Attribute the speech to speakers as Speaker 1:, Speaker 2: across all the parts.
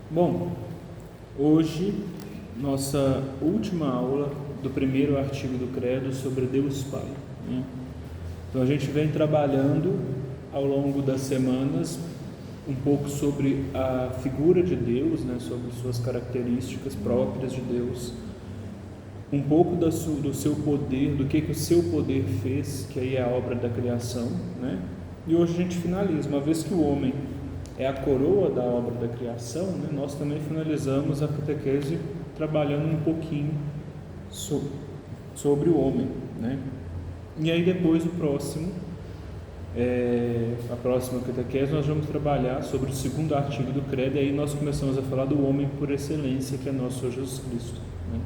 Speaker 1: Bom, hoje nossa última aula do primeiro artigo do Credo sobre Deus Pai, né? Então a gente vem trabalhando ao longo das semanas um pouco sobre a figura de Deus, né? Sobre suas características próprias de Deus, um pouco do seu poder, do que o seu poder fez, que aí é a obra da criação, né? E hoje a gente finaliza, uma vez que o homem é a coroa da obra da criação, né? Nós também finalizamos a catequese trabalhando um pouquinho sobre o homem, né? E aí depois a próxima catequese nós vamos trabalhar sobre o segundo artigo do Credo, e aí nós começamos a falar do homem por excelência, que é nosso Senhor Jesus Cristo, né?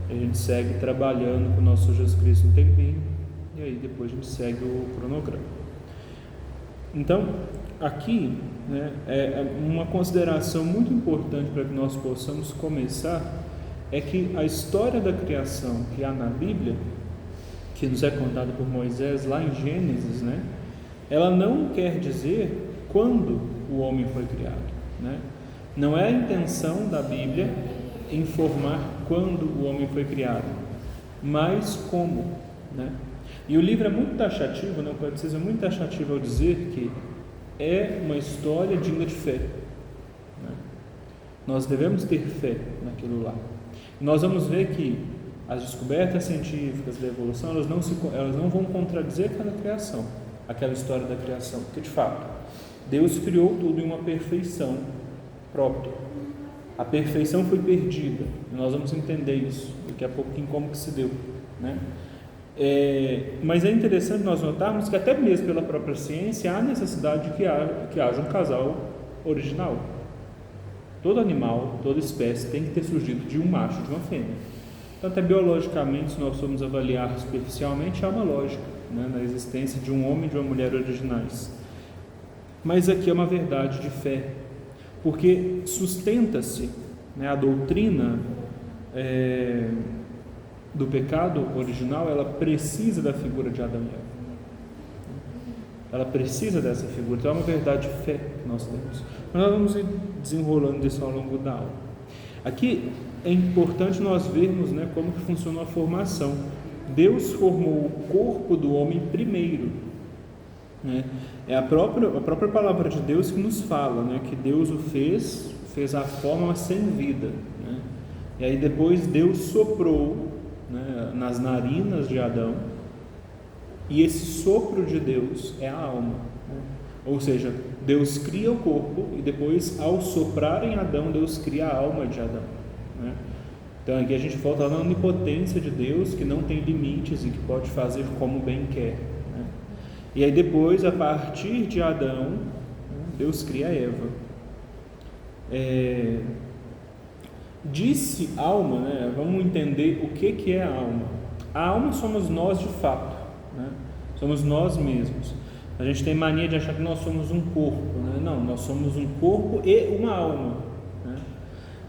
Speaker 1: A gente segue trabalhando com o nosso Jesus Cristo um tempinho, e aí depois a gente segue o cronograma. Então, aqui, né, é uma consideração muito importante para que nós possamos começar, é que a história da criação que há na Bíblia, que nos é contada por Moisés lá em Gênesis, né, ela não quer dizer quando o homem foi criado, né? Não é a intenção da Bíblia informar quando o homem foi criado, mas como, né? E o livro é muito taxativo, né? O Catecismo é muito taxativo ao dizer que é uma história digna de fé, né? Nós devemos ter fé naquilo lá. Nós vamos ver que as descobertas científicas da evolução, elas não vão contradizer aquela história da criação, porque de fato Deus criou tudo em uma perfeição própria. A perfeição foi perdida, e nós vamos entender isso daqui a pouquinho, como que se deu, né? Mas é interessante nós notarmos que até mesmo pela própria ciência há necessidade de que haja um casal original. Todo animal, toda espécie tem que ter surgido de um macho e de uma fêmea. Então, até biologicamente, se nós formos avaliar superficialmente, há uma lógica, né, na existência de um homem e de uma mulher originais. Mas aqui é uma verdade de fé, porque sustenta-se, né, a doutrina do pecado original, ela precisa da figura de Adão e Eva. Ela precisa dessa figura, então é uma verdade de fé que nós temos. Mas nós vamos ir desenrolando isso ao longo da aula. Aqui é importante nós vermos, né, como que funciona a formação. Deus formou o corpo do homem primeiro, né? É a própria palavra de Deus que nos fala, né, que Deus o fez a forma, mas sem vida, né? E aí depois Deus soprou, né, nas narinas de Adão, e esse sopro de Deus é a alma, né? Ou seja, Deus cria o corpo e depois, ao soprar em Adão, Deus cria a alma de Adão, né? Então aqui a gente volta na onipotência de Deus, que não tem limites e que pode fazer como bem quer, né? E aí depois, a partir de Adão, Deus cria Eva. Disse alma, né? Vamos entender o que é a alma. A alma somos nós de fato, né? Somos nós mesmos. A gente tem mania de achar que nós somos um corpo, né? Não, nós somos um corpo e uma alma, né?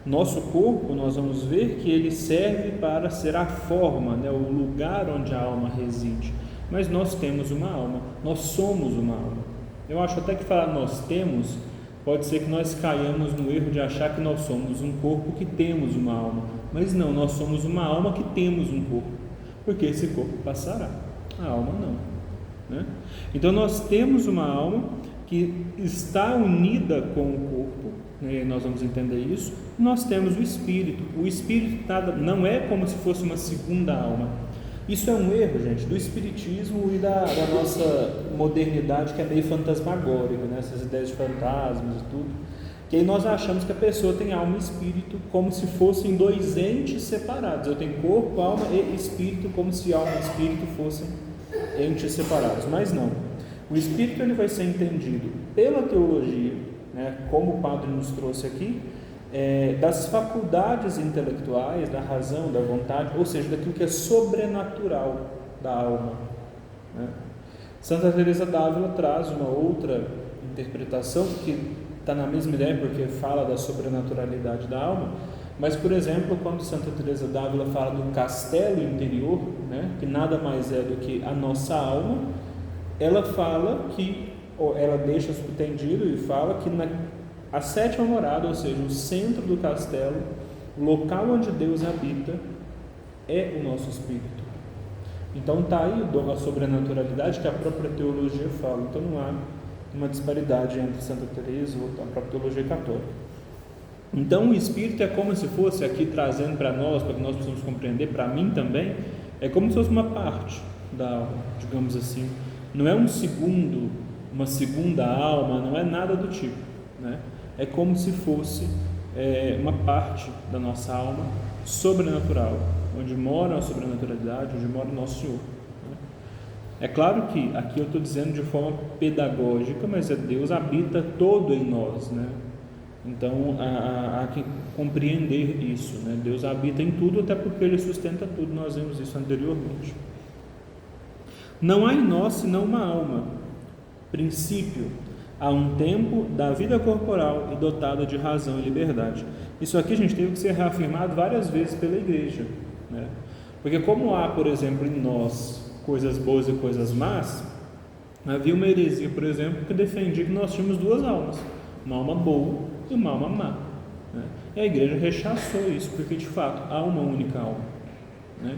Speaker 1: Nosso corpo, nós vamos ver que ele serve para ser a forma, né? O lugar onde a alma reside. Mas nós temos uma alma, nós somos uma alma. Eu acho até que falar nós temos, pode ser que nós caiamos no erro de achar que nós somos um corpo que temos uma alma. Mas não, nós somos uma alma que temos um corpo, porque esse corpo passará, a alma não, né? Então nós temos uma alma que está unida com o corpo, né? Nós vamos entender isso. Nós temos o espírito não é como se fosse uma segunda alma. Isso é um erro, gente, do espiritismo e da nossa modernidade, que é meio fantasmagórica, né? Essas ideias de fantasmas e tudo, que aí nós achamos que a pessoa tem alma e espírito como se fossem dois entes separados. Eu tenho corpo, alma e espírito, como se alma e espírito fossem entes separados, mas não. O espírito, ele vai ser entendido pela teologia, né, como o padre nos trouxe aqui, das faculdades intelectuais, da razão, da vontade, ou seja, daquilo que é sobrenatural da alma, né? Santa Teresa d'Ávila traz uma outra interpretação que está na mesma ideia, porque fala da sobrenaturalidade da alma. Mas, por exemplo, quando Santa Teresa d'Ávila fala do castelo interior, né, que nada mais é do que a nossa alma, ela fala que, ou ela deixa subentendido e fala que A sétima morada, ou seja, o centro do castelo, o local onde Deus habita, é o nosso espírito. Então está aí a sobrenaturalidade que a própria teologia fala. Então não há uma disparidade entre Santa Teresa ou a própria teologia católica. Então o espírito é como se fosse, aqui trazendo para nós, para que nós possamos compreender, para mim também, é como se fosse uma parte da alma, digamos assim. Não é uma segunda alma, não é nada do tipo, né? É como se fosse uma parte da nossa alma sobrenatural, onde mora a sobrenaturalidade, onde mora o nosso Senhor, né? É claro que aqui eu estou dizendo de forma pedagógica, mas Deus habita todo em nós, né? Então há que compreender isso, né? Deus habita em tudo, até porque Ele sustenta tudo, nós vimos isso anteriormente. Não há em nós senão uma alma, princípio, há um tempo da vida corporal e dotada de razão e liberdade. Isso aqui a gente teve que ser reafirmado várias vezes pela igreja, né? Porque como há, por exemplo, em nós coisas boas e coisas más, havia uma heresia, por exemplo, que defendia que nós tínhamos duas almas, uma alma boa e uma alma má, né? E a igreja rechaçou isso, porque de fato há uma única alma, né?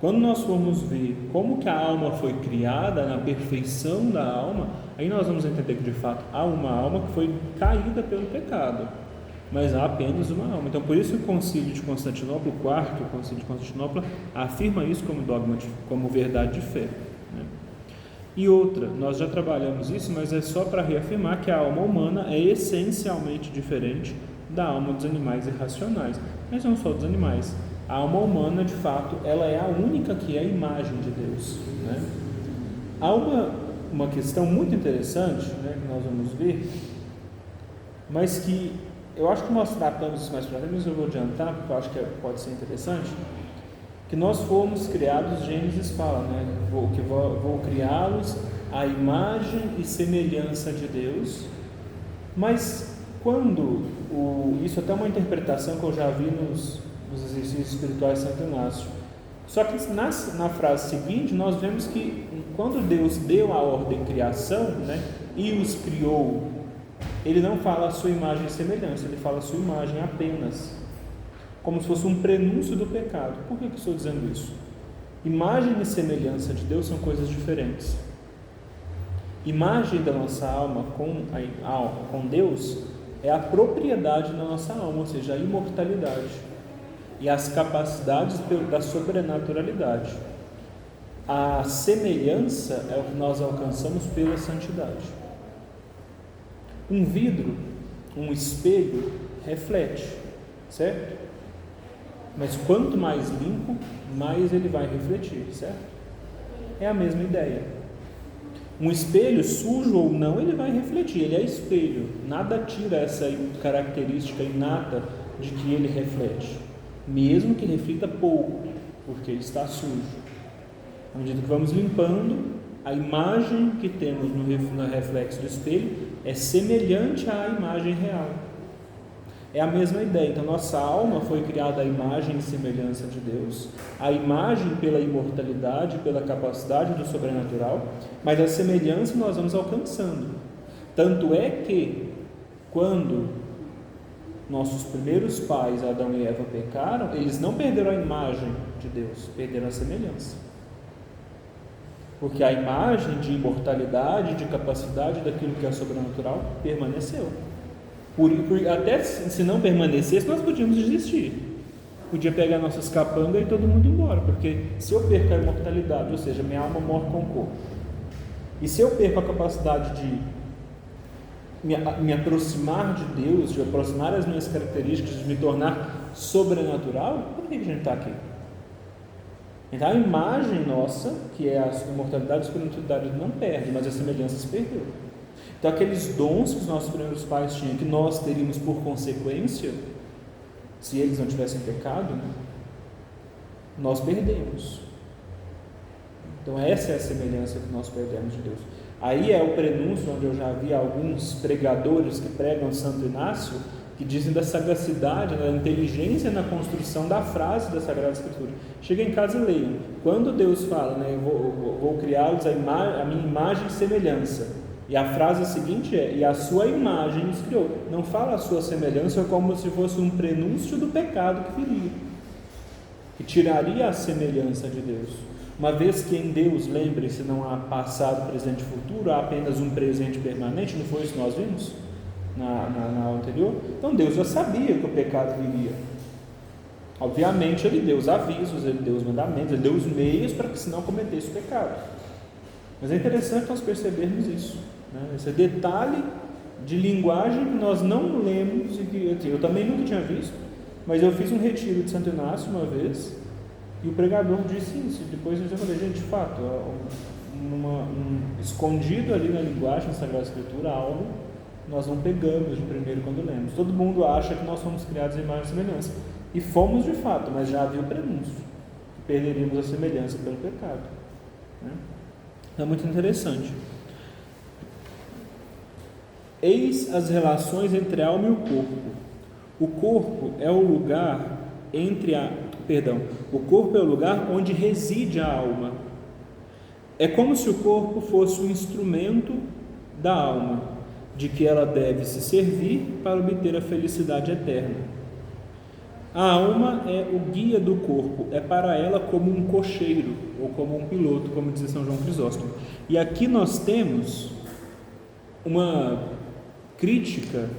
Speaker 1: Quando nós formos ver como que a alma foi criada, na perfeição da alma, aí nós vamos entender que de fato há uma alma que foi caída pelo pecado, mas há apenas uma alma. Então por isso que o Concílio de Constantinopla, o quarto Concílio de Constantinopla, afirma isso como dogma, como verdade de fé, né? E outra, nós já trabalhamos isso, mas é só para reafirmar que a alma humana é essencialmente diferente da alma dos animais irracionais, mas não só dos animais. A alma humana, de fato, ela é a única que é a imagem de Deus, né? Há uma questão muito interessante, né, que nós vamos ver, mas que eu acho que nós tratamos isso mais para frente, mas eu vou adiantar, porque eu acho que pode ser interessante, que nós fomos criados, Gênesis fala, né, vou criá-los à imagem e semelhança de Deus, mas quando, isso até é uma interpretação que eu já vi nos exercícios espirituais de Santo Inácio, só que na frase seguinte nós vemos que quando Deus deu a ordem de criação, né, e os criou, Ele não fala a sua imagem e semelhança, Ele fala a sua imagem apenas, como se fosse um prenúncio do pecado. Por que estou dizendo isso? Imagem e semelhança de Deus são coisas diferentes. Imagem da nossa alma com Deus é a propriedade da nossa alma, ou seja, a imortalidade e as capacidades da sobrenaturalidade. A semelhança é o que nós alcançamos pela santidade. Um vidro, um espelho, reflete, certo? Mas quanto mais limpo, mais ele vai refletir, certo? É a mesma ideia. Um espelho, sujo ou não, ele vai refletir, ele é espelho. Nada tira essa característica inata de que ele reflete, mesmo que reflita pouco, porque ele está sujo. À medida que vamos limpando, a imagem que temos no reflexo do espelho é semelhante à imagem real. É a mesma ideia. Então nossa alma foi criada à imagem e semelhança de Deus, a imagem pela imortalidade, pela capacidade do sobrenatural, mas a semelhança nós vamos alcançando. Tanto é que quando nossos primeiros pais, Adão e Eva, pecaram, eles não perderam a imagem de Deus, perderam a semelhança. Porque a imagem de imortalidade, de capacidade daquilo que é sobrenatural, permaneceu. Até se não permanecesse, nós podíamos desistir. Podia pegar nossas capangas e todo mundo ir embora. Porque se eu perco a imortalidade, ou seja, minha alma morre com o corpo, e se eu perco a capacidade de me aproximar de Deus, de aproximar as minhas características, de me tornar sobrenatural, por que a gente está aqui? Então a imagem nossa, que é a imortalidade e a sobrenaturalidade, não perde, mas a semelhança se perdeu. Então aqueles dons que os nossos primeiros pais tinham, que nós teríamos por consequência, se eles não tivessem pecado, né, nós perdemos. Então essa é a semelhança que nós perdemos de Deus. Aí é o prenúncio, onde eu já vi alguns pregadores que pregam Santo Inácio, que dizem da sagacidade, da inteligência na construção da frase da Sagrada Escritura. Chega em casa e leiam. Quando Deus fala, né, eu vou criá-los a minha imagem e semelhança, E a frase seguinte é: e a sua imagem os criou. Não fala a sua semelhança como se fosse um prenúncio do pecado que viria, que tiraria a semelhança de Deus. Uma vez que em Deus, lembre-se, não há passado, presente e futuro, há apenas um presente permanente. Não foi isso que nós vimos na aula anterior? Então Deus já sabia que o pecado viria. Obviamente Ele deu os avisos, Ele deu os mandamentos, Ele deu os meios para que se não cometesse o pecado. Mas é interessante nós percebermos isso, né? Esse detalhe de linguagem que nós não lemos e que eu também nunca tinha visto, mas eu fiz um retiro de Santo Inácio uma vez e o pregador disse isso. Depois eu falei: gente, de fato, escondido ali na linguagem da Sagrada Escritura, algo nós não pegamos de primeiro quando lemos. Todo mundo acha que nós fomos criados em imagem e semelhança, e fomos de fato, mas já havia o prenúncio que perderíamos a semelhança pelo pecado, né? É muito interessante. Eis as relações entre a alma e o corpo. O corpo é o lugar o corpo é o lugar onde reside a alma. É como se o corpo fosse um instrumento da alma, de que ela deve se servir para obter a felicidade eterna. A alma é o guia do corpo, é para ela como um cocheiro, ou como um piloto, como dizia São João Crisóstomo. E aqui nós temos uma crítica,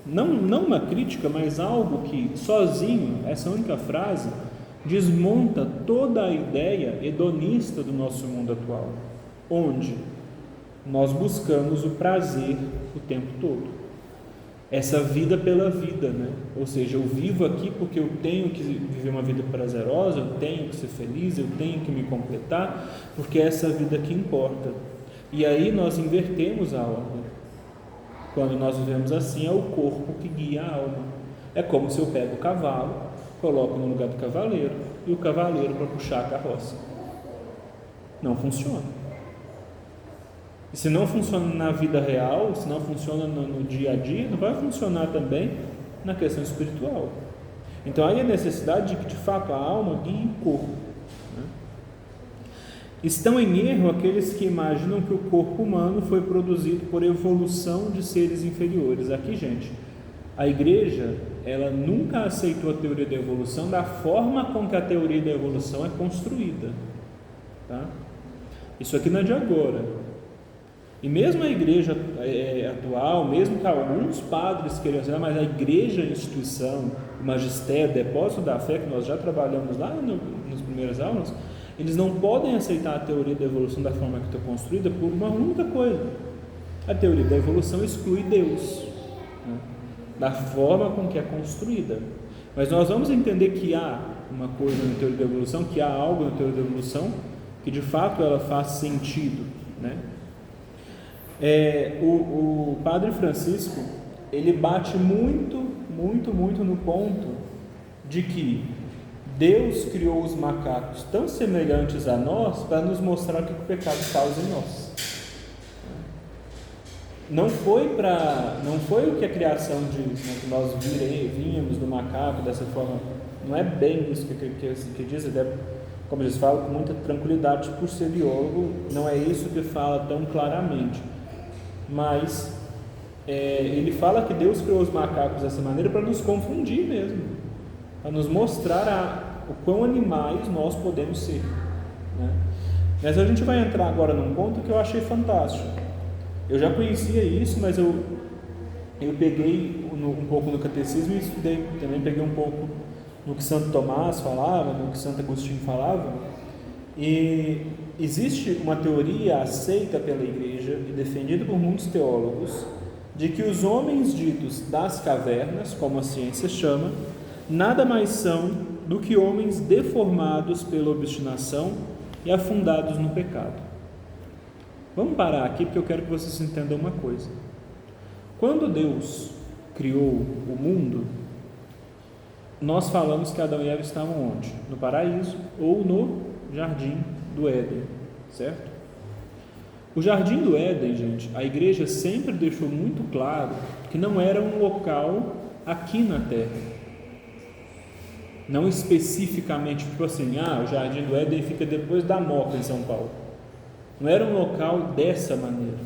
Speaker 1: não uma crítica, mas algo que sozinho, essa única frase, desmonta toda a ideia hedonista do nosso mundo atual, onde nós buscamos o prazer o tempo todo. Essa vida pela vida, né? Ou seja, eu vivo aqui porque eu tenho que viver uma vida prazerosa, eu tenho que ser feliz, eu tenho que me completar, porque é essa vida que importa. E aí nós invertemos a ordem. Quando nós vivemos assim, é o corpo que guia a alma. É como se eu pego o cavalo, coloco no lugar do cavaleiro, e o cavaleiro para puxar a carroça. Não funciona. E se não funciona na vida real, se não funciona no dia a dia, não vai funcionar também na questão espiritual. Então aí a necessidade de que de fato a alma guie o corpo, né? Estão em erro aqueles que imaginam que o corpo humano foi produzido por evolução de seres inferiores. Aqui, gente, a igreja, ela nunca aceitou a teoria da evolução da forma com que a teoria da evolução é construída, tá? Isso aqui não é de agora. E mesmo a igreja atual, mesmo que alguns padres queiram dizer, mas a igreja, a instituição, o magistério, o depósito da fé, que nós já trabalhamos lá nas primeiras aulas, eles não podem aceitar a teoria da evolução da forma que está construída por uma única coisa: a teoria da evolução exclui Deus, né, da forma com que é construída. Mas nós vamos entender que há uma coisa na teoria da evolução, que há algo na teoria da evolução que de fato ela faz sentido, né? O Padre Francisco, ele bate muito no ponto de que Deus criou os macacos tão semelhantes a nós para nos mostrar o que o pecado causa em nós. Não foi o que a criação diz, né, que nós vínhamos do macaco dessa forma. Não é bem isso que diz, como eles falam com muita tranquilidade, por ser biólogo, não é isso que fala tão claramente. Mas ele fala que Deus criou os macacos dessa maneira para nos confundir mesmo, para nos mostrar o quão animais nós podemos ser, né? Mas a gente vai entrar agora num ponto que eu achei fantástico. Eu já conhecia isso, mas eu peguei um pouco no catecismo e estudei, também peguei um pouco no que Santo Tomás falava, no que Santo Agostinho falava. E existe uma teoria aceita pela igreja e defendida por muitos teólogos de que os homens ditos das cavernas, como a ciência chama, nada mais são do que homens deformados pela obstinação e afundados no pecado. Vamos parar aqui porque eu quero que vocês entendam uma coisa. Quando Deus criou o mundo, nós falamos que Adão e Eva estavam onde? No paraíso ou no jardim do Éden, certo? O jardim do Éden, gente, a igreja sempre deixou muito claro que não era um local aqui na terra. Não especificamente, tipo assim, o jardim do Éden fica depois da Moca em São Paulo. Não era um local dessa maneira.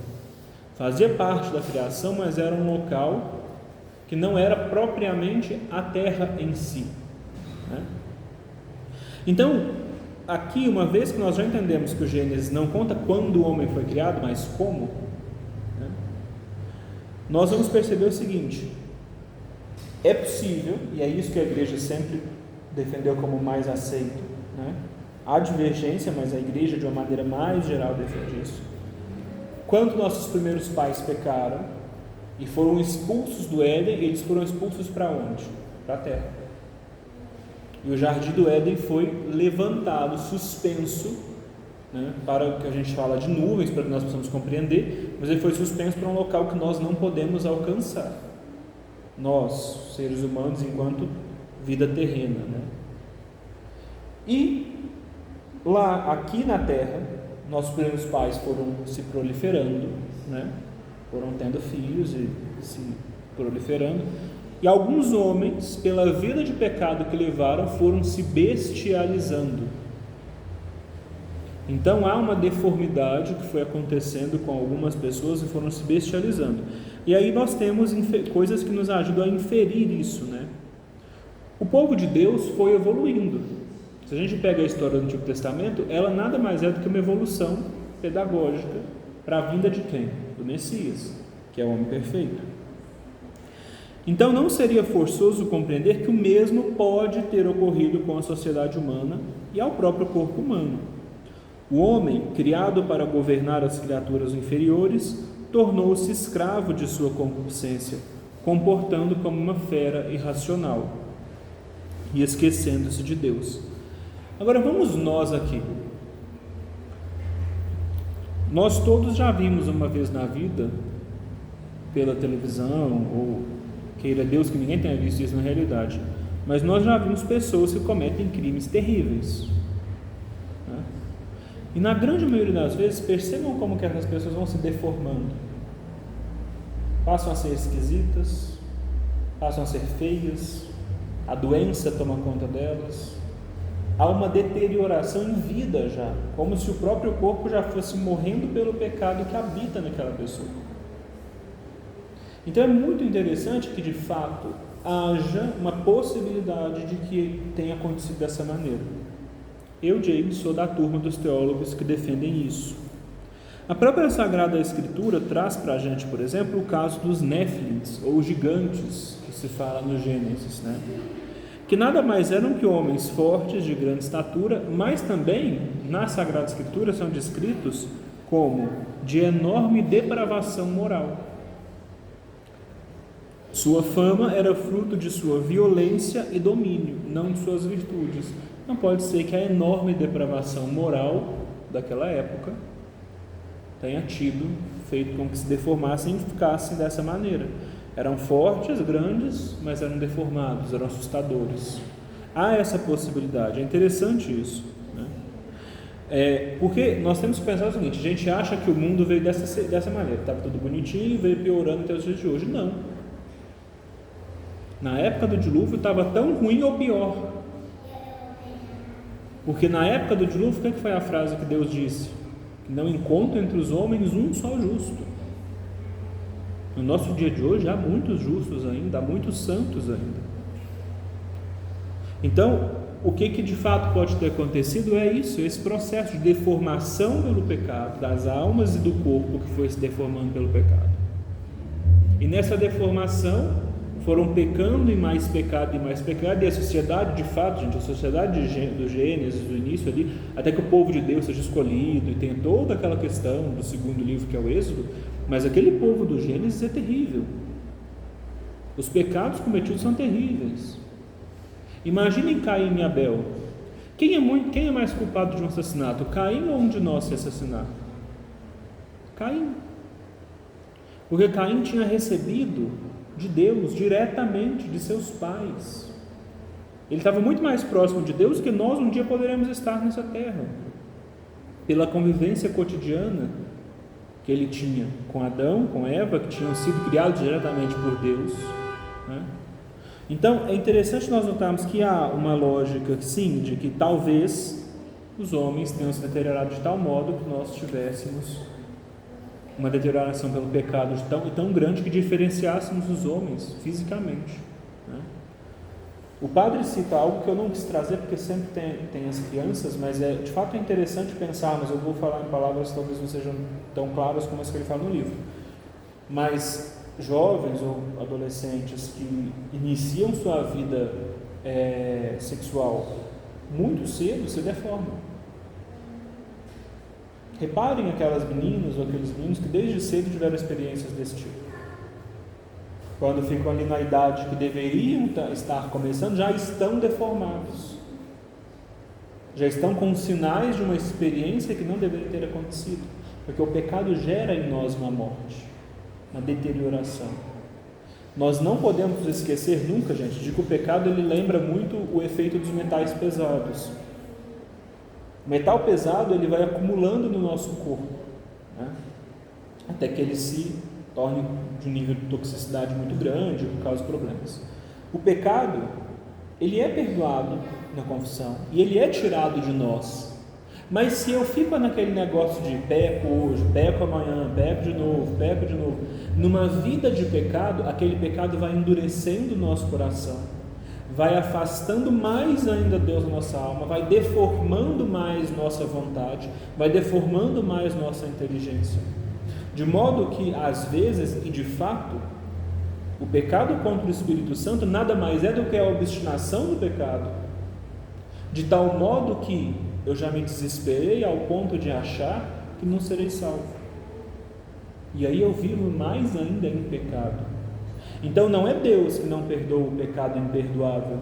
Speaker 1: Fazia parte da criação, mas era um local que não era propriamente a terra em si, né? Então, aqui, uma vez que nós já entendemos que o Gênesis não conta quando o homem foi criado, mas como, né? Nós vamos perceber o seguinte: é possível, e é isso que a igreja sempre defendeu como mais aceito, né? Há divergência, mas a igreja, de uma maneira mais geral, defende isso. Quando nossos primeiros pais pecaram e foram expulsos do Éden, eles foram expulsos para onde? Para a terra. E o jardim do Éden foi levantado, suspenso, né, para o que a gente fala de nuvens, para que nós possamos compreender, mas ele foi suspenso para um local que nós não podemos alcançar, nós, seres humanos, enquanto vida terrena, né? E lá, aqui na terra, nossos primeiros pais foram se proliferando, né? Foram tendo filhos e se proliferando, e alguns homens, pela vida de pecado que levaram, foram se bestializando. Então há uma deformidade que foi acontecendo com algumas pessoas e foram se bestializando. E aí nós temos coisas que nos ajudam a inferir isso, né? O povo de Deus foi evoluindo. Se a gente pega a história do Antigo Testamento, ela nada mais é do que uma evolução pedagógica para a vinda de quem? Do Messias, que é o homem perfeito. Então não seria forçoso compreender que o mesmo pode ter ocorrido com a sociedade humana e ao próprio corpo humano. O homem, criado para governar as criaturas inferiores, tornou-se escravo de sua concupiscência, comportando como uma fera irracional e esquecendo-se de Deus. Agora vamos nós aqui. Nós todos já vimos uma vez na vida, pela televisão, ou queira Deus que ninguém tenha visto isso na realidade, mas nós já vimos pessoas que cometem crimes terríveis, né? E na grande maioria das vezes, percebam como que essas pessoas vão se deformando, passam a ser esquisitas, passam a ser feias, a doença toma conta delas, há uma deterioração em vida já, como se o próprio corpo já fosse morrendo pelo pecado que habita naquela pessoa. Então é muito interessante que de fato haja uma possibilidade de que tenha acontecido dessa maneira. Eu, James, sou da turma dos teólogos que defendem isso. A própria Sagrada Escritura traz para a gente, por exemplo, o caso dos Néfilins, ou gigantes, que se fala no Gênesis, né? Que nada mais eram que homens fortes, de grande estatura, mas também, na Sagrada Escritura, são descritos como de enorme depravação moral. Sua fama era fruto de sua violência e domínio, não de suas virtudes. Não pode ser que a enorme depravação moral daquela época tenha feito com que se deformassem e ficassem dessa maneira. Eram fortes, grandes, mas eram deformados, eram assustadores. Há essa possibilidade, é interessante isso, né? Porque nós temos que pensar o seguinte: a gente acha que o mundo veio dessa maneira, estava tudo bonitinho, veio piorando até os dias de hoje. Não. Na época do dilúvio estava tão ruim ou pior. Porque na época do dilúvio, o que foi a frase que Deus disse? Que não encontra entre os homens um só justo. No nosso dia de hoje há muitos justos ainda, há muitos santos ainda. Então, o que de fato pode ter acontecido é isso, esse processo de deformação pelo pecado, das almas e do corpo que foi se deformando pelo pecado. E nessa deformação foram pecando e mais pecado, e a sociedade, de fato, gente, a sociedade do Gênesis, do início ali, até que o povo de Deus seja escolhido, e tem toda aquela questão do segundo livro, que é o Êxodo, mas aquele povo do Gênesis é terrível. Os pecados cometidos são terríveis. Imaginem Caim e Abel. Quem é mais culpado de um assassinato? Caim ou um de nós se assassinar? Caim. Porque Caim tinha recebido de Deus diretamente de seus pais. Ele estava muito mais próximo de Deus que nós um dia poderemos estar nessa terra, pela convivência cotidiana que ele tinha com Adão, com Eva, que tinham sido criados diretamente por Deus, né? Então é interessante nós notarmos que há uma lógica, sim, de que talvez os homens tenham se deteriorado de tal modo que nós tivéssemos uma deterioração pelo pecado tão grande que diferenciássemos os homens fisicamente, né? O padre cita algo que eu não quis trazer porque sempre tem as crianças, mas de fato é interessante pensar, mas eu vou falar em palavras que talvez não sejam tão claras como as que ele fala no livro. Mas jovens ou adolescentes que iniciam sua vida sexual muito cedo se deformam. Reparem aquelas meninas ou aqueles meninos que desde cedo tiveram experiências desse tipo. Quando ficam ali na idade que deveriam estar começando, já estão deformados. Já estão com sinais de uma experiência que não deveria ter acontecido. Porque o pecado gera em nós uma morte, uma deterioração. Nós não podemos esquecer nunca, gente, de que o pecado ele lembra muito o efeito dos metais pesados. O metal pesado ele vai acumulando no nosso corpo, né? Até que ele se torne de um nível de toxicidade muito grande, por causa de problemas. O pecado, ele é perdoado na confissão e ele é tirado de nós. Mas se eu fico naquele negócio de peco hoje, peco amanhã, peco de novo, numa vida de pecado, aquele pecado vai endurecendo o nosso coração, vai afastando mais ainda Deus da nossa alma, vai deformando mais nossa vontade, vai deformando mais nossa inteligência. De modo que, às vezes, e de fato, o pecado contra o Espírito Santo nada mais é do que a obstinação do pecado, de tal modo que eu já me desesperei ao ponto de achar que não serei salvo. E aí eu vivo mais ainda em pecado. Então não é Deus que não perdoa o pecado imperdoável.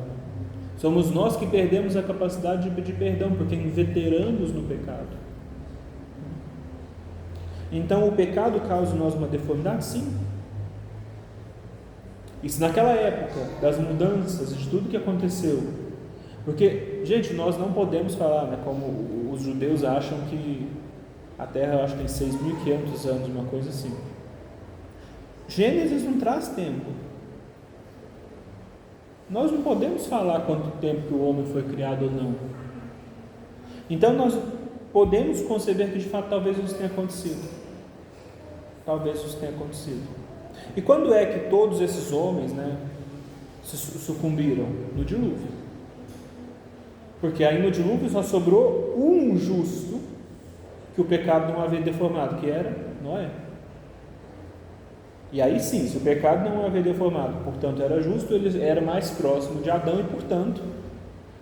Speaker 1: Somos nós que perdemos a capacidade de pedir perdão, porque inveteramos no pecado. Então o pecado causa em nós uma deformidade? Sim. E se naquela época das mudanças, de tudo que aconteceu, porque, gente, nós não podemos falar, né, como os judeus acham que a Terra, eu acho que tem 6.500 anos, uma coisa assim. Gênesis não traz tempo. Nós não podemos falar quanto tempo que o homem foi criado ou não. Então nós podemos conceber que de fato talvez isso tenha acontecido. Talvez isso tenha acontecido. E quando é que todos esses homens, né, sucumbiram? No dilúvio. Porque aí no dilúvio só sobrou um justo que o pecado não havia deformado, que era Noé. E aí sim, se o pecado não havia deformado, portanto era justo, ele era mais próximo de Adão e, portanto,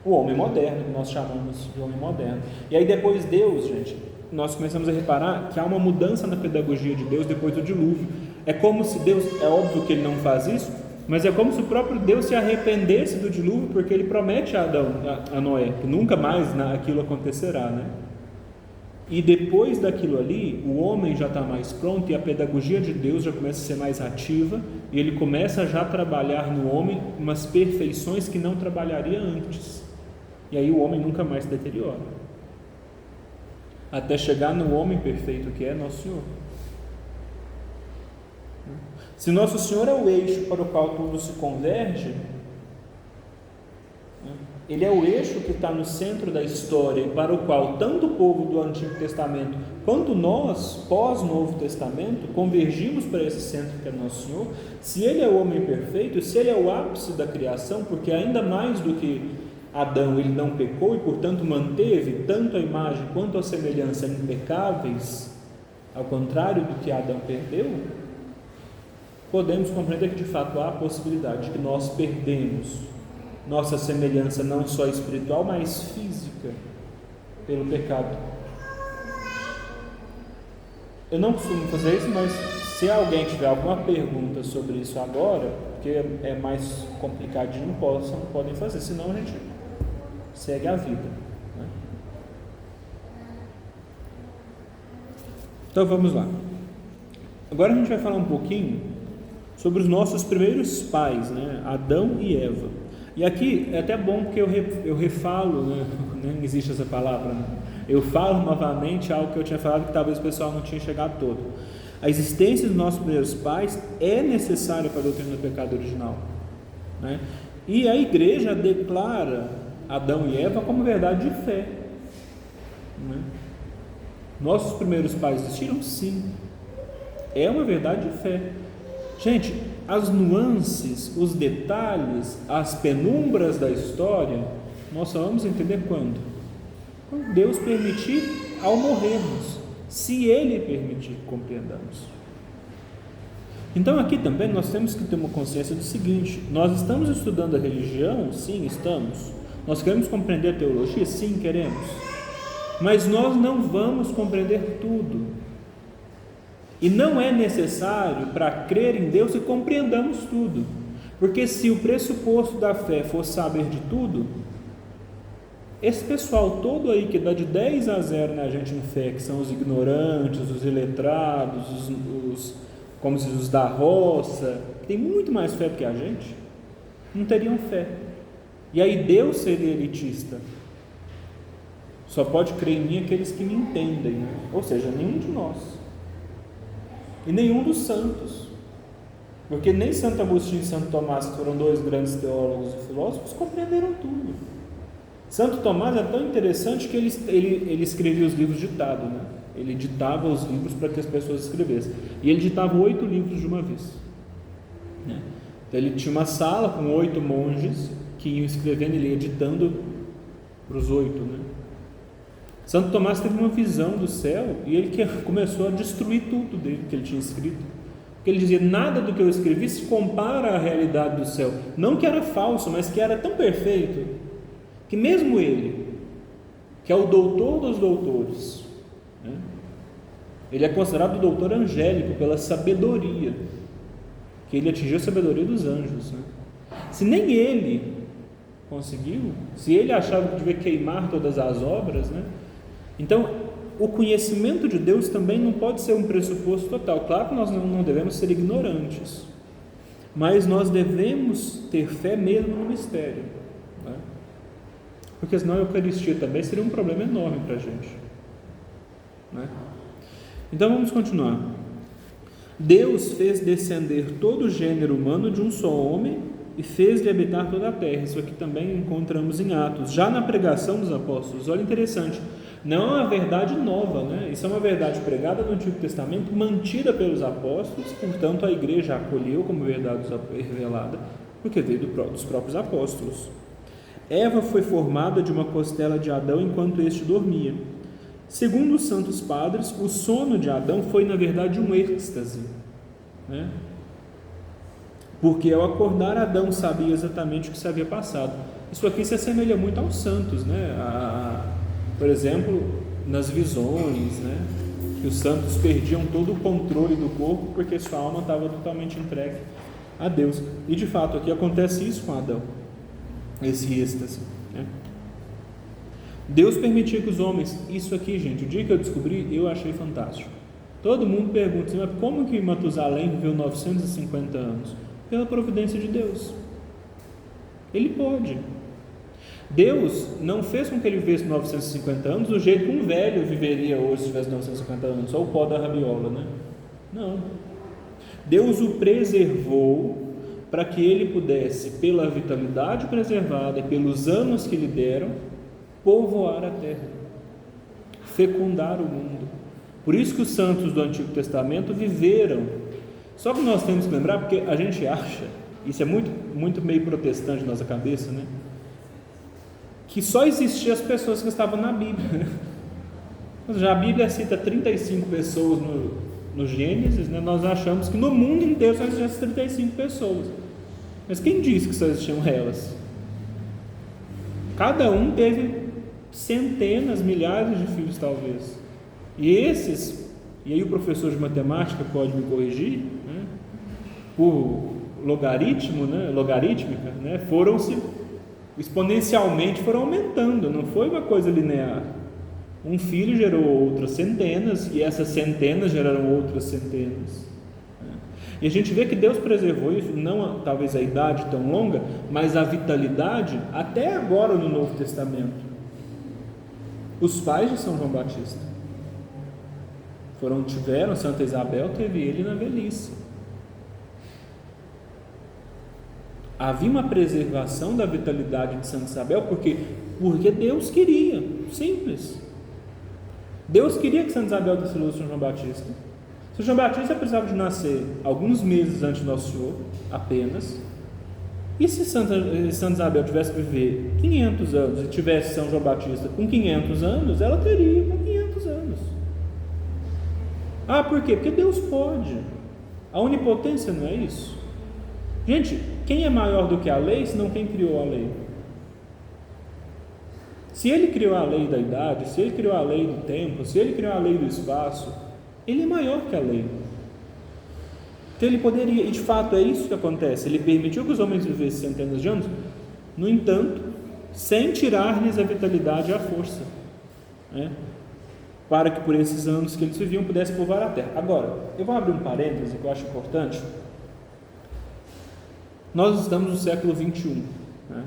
Speaker 1: o homem moderno, que nós chamamos de homem moderno. E aí depois Deus, gente, nós começamos a reparar que há uma mudança na pedagogia de Deus depois do dilúvio. É como se Deus, é óbvio que ele não faz isso, mas é como se o próprio Deus se arrependesse do dilúvio, porque ele promete a Adão, a Noé, que nunca mais aquilo acontecerá, né? E depois daquilo ali, o homem já está mais pronto e a pedagogia de Deus já começa a ser mais ativa e ele começa já a trabalhar no homem umas perfeições que não trabalharia antes. E aí o homem nunca mais se deteriora, até chegar no homem perfeito que é Nosso Senhor. Se Nosso Senhor é o eixo para o qual tudo se converge, Ele é o eixo que está no centro da história e para o qual tanto o povo do Antigo Testamento quanto nós, pós-Novo Testamento, convergimos para esse centro que é Nosso Senhor. Se Ele é o homem perfeito, se Ele é o ápice da criação, porque ainda mais do que Adão, Ele não pecou e portanto manteve tanto a imagem quanto a semelhança impecáveis, ao contrário do que Adão perdeu, podemos compreender que de fato há a possibilidade de que nós perdemos nossa semelhança não só espiritual, mas física, pelo pecado. Eu não costumo fazer isso, mas se alguém tiver alguma pergunta sobre isso agora, porque é mais complicadinho, podem fazer, senão a gente segue a vida, né? Então vamos lá. Agora a gente vai falar um pouquinho sobre os nossos primeiros pais, né? Adão e Eva. E aqui é até bom porque eu refalo, né? Nem existe essa palavra, né? Eu falo novamente algo que eu tinha falado que talvez o pessoal não tinha chegado todo. A existência dos nossos primeiros pais é necessária para a doutrina do pecado original, né? E a igreja declara Adão e Eva como verdade de fé, né? Nossos primeiros pais existiram? Sim. é uma verdade de fé. Gente, as nuances, os detalhes, as penumbras da história, nós só vamos entender quando? Quando Deus permitir ao morrermos, se Ele permitir que compreendamos. Então aqui também nós temos que ter uma consciência do seguinte: nós estamos estudando a religião? Sim, estamos. Nós queremos compreender a teologia? Sim, queremos. Mas nós não vamos compreender tudo. E não é necessário para crer em Deus que compreendamos tudo. Porque se o pressuposto da fé for saber de tudo, esse pessoal todo aí que dá de 10 a 0 na gente em fé, que são os ignorantes, os iletrados, como se diz, os da roça, que tem muito mais fé do que a gente, não teriam fé. E aí Deus seria elitista. Só pode crer em mim aqueles que me entendem, né? Ou seja, nenhum de nós. E nenhum dos santos. Porque nem Santo Agostinho e Santo Tomás, que foram dois grandes teólogos e filósofos, compreenderam tudo. Santo Tomás é tão interessante que ele escrevia os livros ditado, né? Ele ditava os livros para que as pessoas escrevessem. E ele ditava 8 livros de uma vez, né? Então ele tinha uma sala com 8 monges que iam escrevendo, ele ia ditando para os 8, né? Santo Tomás teve uma visão do céu e ele começou a destruir tudo dele que ele tinha escrito. Porque ele dizia: nada do que eu escrevi se compara à realidade do céu. Não que era falso, mas que era tão perfeito que mesmo ele, que é o doutor dos doutores, né? Ele é considerado o doutor angélico pela sabedoria, que ele atingiu a sabedoria dos anjos, né? Se nem ele conseguiu, se ele achava que devia queimar todas as obras, né? Então, o conhecimento de Deus também não pode ser um pressuposto total. Claro que nós não devemos ser ignorantes, mas nós devemos ter fé mesmo no mistério, né? Porque senão a Eucaristia também seria um problema enorme para a gente, né? Então vamos continuar. Deus fez descender todo o gênero humano de um só homem e fez-lhe habitar toda a terra. Isso aqui também encontramos em Atos, já na pregação dos apóstolos. Olha, interessante, não é uma verdade nova, né? Isso é uma verdade pregada no Antigo Testamento, mantida pelos apóstolos, portanto a igreja acolheu como verdade revelada, porque veio dos próprios apóstolos. Eva foi formada de uma costela de Adão enquanto este dormia. Segundo os santos padres, o sono de Adão foi na verdade um êxtase, né? Porque ao acordar, Adão sabia exatamente o que se havia passado. Isso aqui se assemelha muito aos santos, né? Por exemplo, nas visões, né? Que os santos perdiam todo o controle do corpo porque sua alma estava totalmente entregue a Deus. E de fato aqui acontece isso com Adão, esse êxtase, né? Deus permitia que os homens, isso aqui, gente, o dia que eu descobri, eu achei fantástico. Todo mundo pergunta, mas como que Matusalém viveu 950 anos? Pela providência de Deus. Ele pode. Deus não fez com que ele vivesse 950 anos do jeito que um velho viveria hoje se tivesse 950 anos, só o pó da rabiola, né? Não. Deus o preservou para que ele pudesse, pela vitalidade preservada e pelos anos que lhe deram, povoar a terra, fecundar o mundo. Por isso que os santos do Antigo Testamento viveram. Só que nós temos que lembrar, porque a gente acha, isso é muito meio protestante na nossa cabeça, né? Que só existiam as pessoas que estavam na Bíblia. Já a Bíblia cita 35 pessoas no Gênesis, né? Nós achamos que no mundo inteiro só existiam essas 35 pessoas. Mas quem disse que só existiam elas? Cada um teve centenas, milhares de filhos talvez. E esses, e aí o professor de matemática pode me corrigir, né? Por logaritmo, né? Logarítmica, né? Exponencialmente foram aumentando, não foi uma coisa linear. Um filho gerou outras centenas, e essas centenas geraram outras centenas. E a gente vê que Deus preservou isso, não talvez a idade tão longa, mas a vitalidade até agora no Novo Testamento. Os pais de São João Batista tiveram, Santa Isabel teve ele na velhice. Havia uma preservação da vitalidade de Santa Isabel, porque Deus queria, simples. Deus queria que Santa Isabel descilou São João Batista. Se João Batista precisava de nascer alguns meses antes do Nosso Senhor, apenas, e se Santa Isabel tivesse que viver 500 anos e tivesse São João Batista com 500 anos, ela teria com 500 anos. Ah, por quê? Porque Deus pode. A onipotência não é isso? Gente, quem é maior do que a lei, senão quem criou a lei? Se ele criou a lei da idade, se ele criou a lei do tempo, se ele criou a lei do espaço, ele é maior que a lei. Então ele poderia, e de fato é isso que acontece, ele permitiu que os homens vivessem centenas de anos, no entanto, sem tirar-lhes a vitalidade e a força, né? Para que por esses anos que eles viviam pudessem povoar a terra. Agora, eu vou abrir um parêntese que eu acho importante. Nós estamos no século 21, né?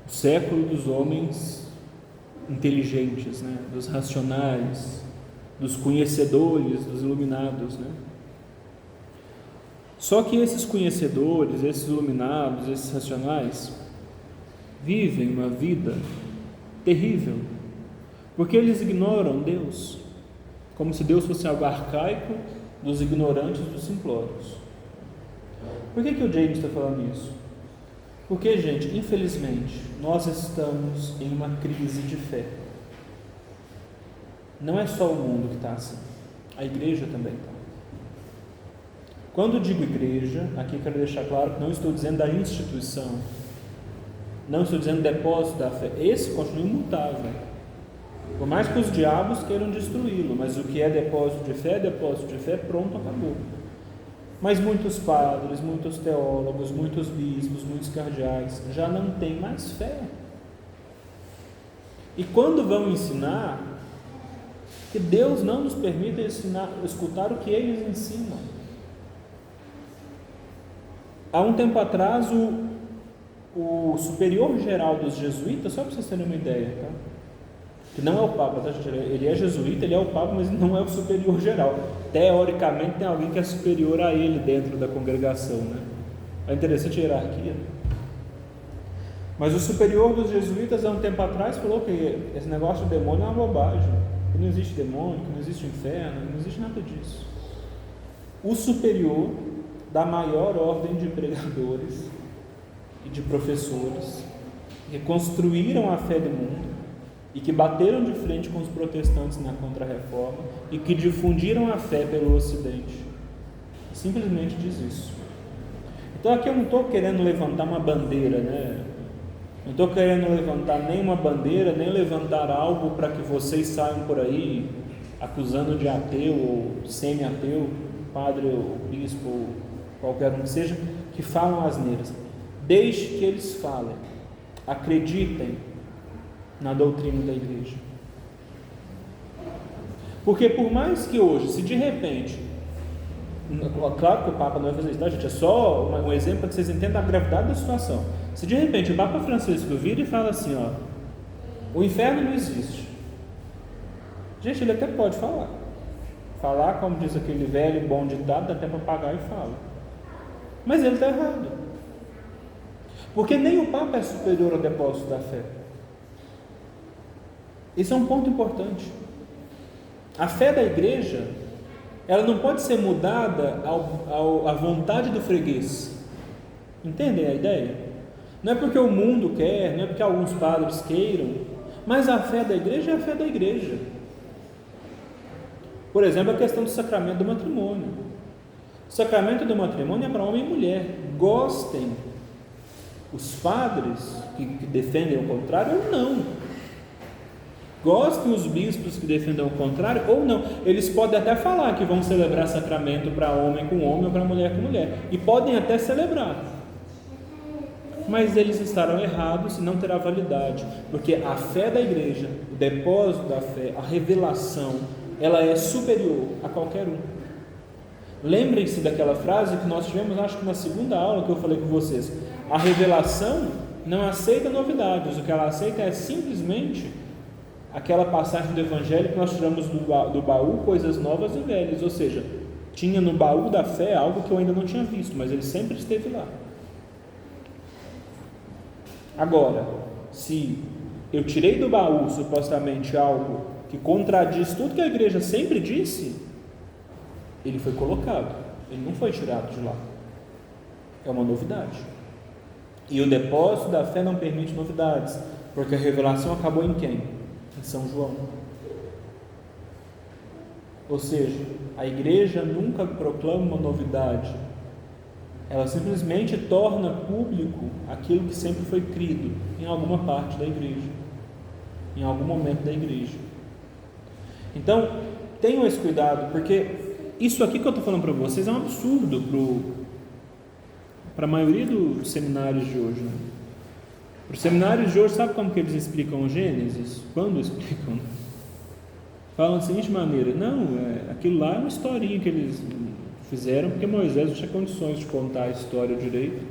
Speaker 1: O século dos homens inteligentes, né? Dos racionais, dos conhecedores, dos iluminados, né? Só que esses conhecedores, esses iluminados, esses racionais, vivem uma vida terrível, porque eles ignoram Deus, como se Deus fosse algo arcaico dos ignorantes, dos simplórios. Por que o James está falando isso? Porque, gente, infelizmente, nós estamos em uma crise de fé. Não é só o mundo que está assim, a igreja também está. Quando eu digo igreja, aqui eu quero deixar claro que não estou dizendo da instituição, não estou dizendo depósito da fé, esse continua imutável, por mais que os diabos queiram destruí-lo, mas o que é depósito de fé, pronto, acabou. Mas muitos padres, muitos teólogos, muitos bispos, muitos cardeais já não têm mais fé, e quando vão ensinar, que Deus não nos permita escutar o que eles ensinam. Há um tempo atrás, o superior geral dos jesuítas, só para vocês terem uma ideia, tá? Que não é o Papa, tá? Ele é jesuíta, ele é o Papa, mas não é o superior geral. Teoricamente tem alguém que é superior a ele dentro da congregação, né? É interessante a hierarquia. Mas o superior dos jesuítas, há um tempo atrás, falou que esse negócio de demônio é uma bobagem, que não existe demônio, que não existe inferno, não existe nada disso. O superior da maior ordem de pregadores e de professores que construíram a fé do mundo e que bateram de frente com os protestantes na Contra-Reforma e que difundiram a fé pelo Ocidente, simplesmente diz isso. Então aqui eu não estou querendo levantar uma bandeira, né? Não estou querendo levantar nem uma bandeira, nem levantar algo para que vocês saiam por aí acusando de ateu ou semi-ateu, padre ou bispo ou qualquer um que seja, que falam asneiras. Deixe que eles falem, acreditem na doutrina da igreja. Porque por mais que hoje, se de repente, claro que o Papa não vai fazer isso, tá, gente? É só um exemplo para que vocês entendam a gravidade da situação. Se de repente o Papa Francisco vira e fala assim, ó, o inferno não existe. Gente, ele até pode falar, como diz aquele velho bom ditado, dá até para pagar e fala. Mas ele está errado, porque nem o Papa é superior ao depósito da fé. Esse é um ponto importante. A fé da igreja, ela não pode ser mudada à vontade do freguês. Entendem a ideia? Não é porque o mundo quer, não é porque alguns padres queiram, mas a fé da igreja é a fé da igreja. Por exemplo, a questão do sacramento do matrimônio. O sacramento do matrimônio é para homem e mulher. Gostem os padres que defendem o contrário ou não. Gostem os bispos que defendem o contrário ou não. Eles podem até falar que vão celebrar sacramento para homem com homem ou para mulher com mulher. E podem até celebrar. Mas eles estarão errados e não terá validade. Porque a fé da igreja, o depósito da fé, a revelação, ela é superior a qualquer um. Lembrem-se daquela frase que nós tivemos, acho que na segunda aula que eu falei com vocês. A revelação não aceita novidades, o que ela aceita é simplesmente aquela passagem do Evangelho que nós tiramos do baú coisas novas e velhas, ou seja, tinha no baú da fé algo que eu ainda não tinha visto, mas ele sempre esteve lá. Agora, se eu tirei do baú supostamente algo que contradiz tudo que a igreja sempre disse, Ele foi colocado, ele não foi tirado de lá. É uma novidade. E o depósito da fé não permite novidades, porque a revelação acabou em quem? Em São João. Ou seja, a igreja nunca proclama uma novidade, ela simplesmente torna público aquilo que sempre foi crido em alguma parte da igreja, em algum momento da igreja. Então, tenham esse cuidado, porque isso aqui que eu estou falando para vocês é um absurdo para a maioria dos seminários de hoje. Né? Para os seminários de hoje, sabe como que eles explicam o Gênesis? Quando explicam? Falam da seguinte maneira: não, aquilo lá é uma historinha que eles fizeram porque Moisés não tinha condições de contar a história direito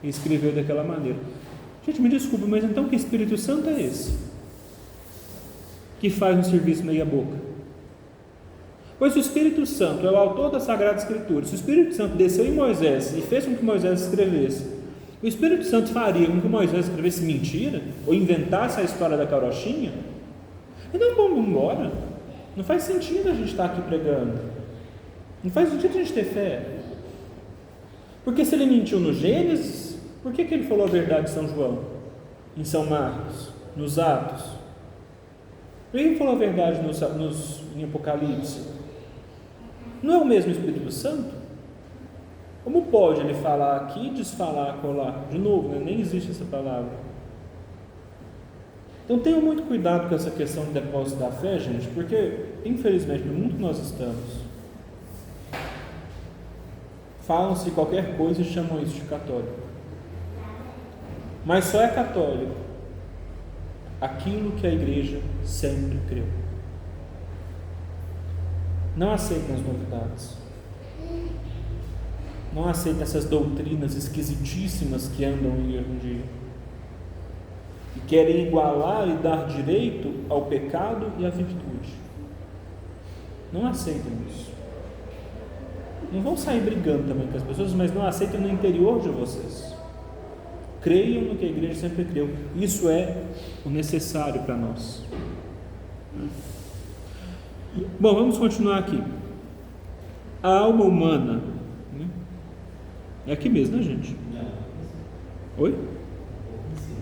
Speaker 1: e escreveu daquela maneira. Gente, me desculpa, mas então que Espírito Santo é esse? Que faz um serviço meia boca? Pois o Espírito Santo é o autor da Sagrada Escritura. Se o Espírito Santo desceu em Moisés e fez com que Moisés escrevesse, o Espírito Santo faria com que Moisés escrevesse mentira? Ou inventasse a história da carochinha? Então vamos embora. Não faz sentido a gente estar aqui pregando. Não faz sentido a gente ter fé. Porque se ele mentiu no Gênesis, por que ele falou a verdade em São João? Em São Marcos? Nos Atos? Por que ele falou a verdade em Apocalipse? Não é o mesmo Espírito Santo? Como pode ele falar aqui e desfalar acolá? De novo, né? Nem existe essa palavra. Então tenham muito cuidado com essa questão do depósito da fé, gente, porque infelizmente no mundo que nós estamos, falam-se de qualquer coisa e chamam isso de católico. Mas só é católico aquilo que a igreja sempre creu. Não aceitem as novidades. Não aceitem essas doutrinas esquisitíssimas que andam em hoje em dia. E querem igualar e dar direito ao pecado e à virtude. Não aceitem isso. Não vão sair brigando também com as pessoas, mas não aceitem no interior de vocês. Creiam no que a igreja sempre creu. Isso é o necessário para nós. Bom, vamos continuar aqui. A alma humana, né? É aqui mesmo, né, gente? Oi?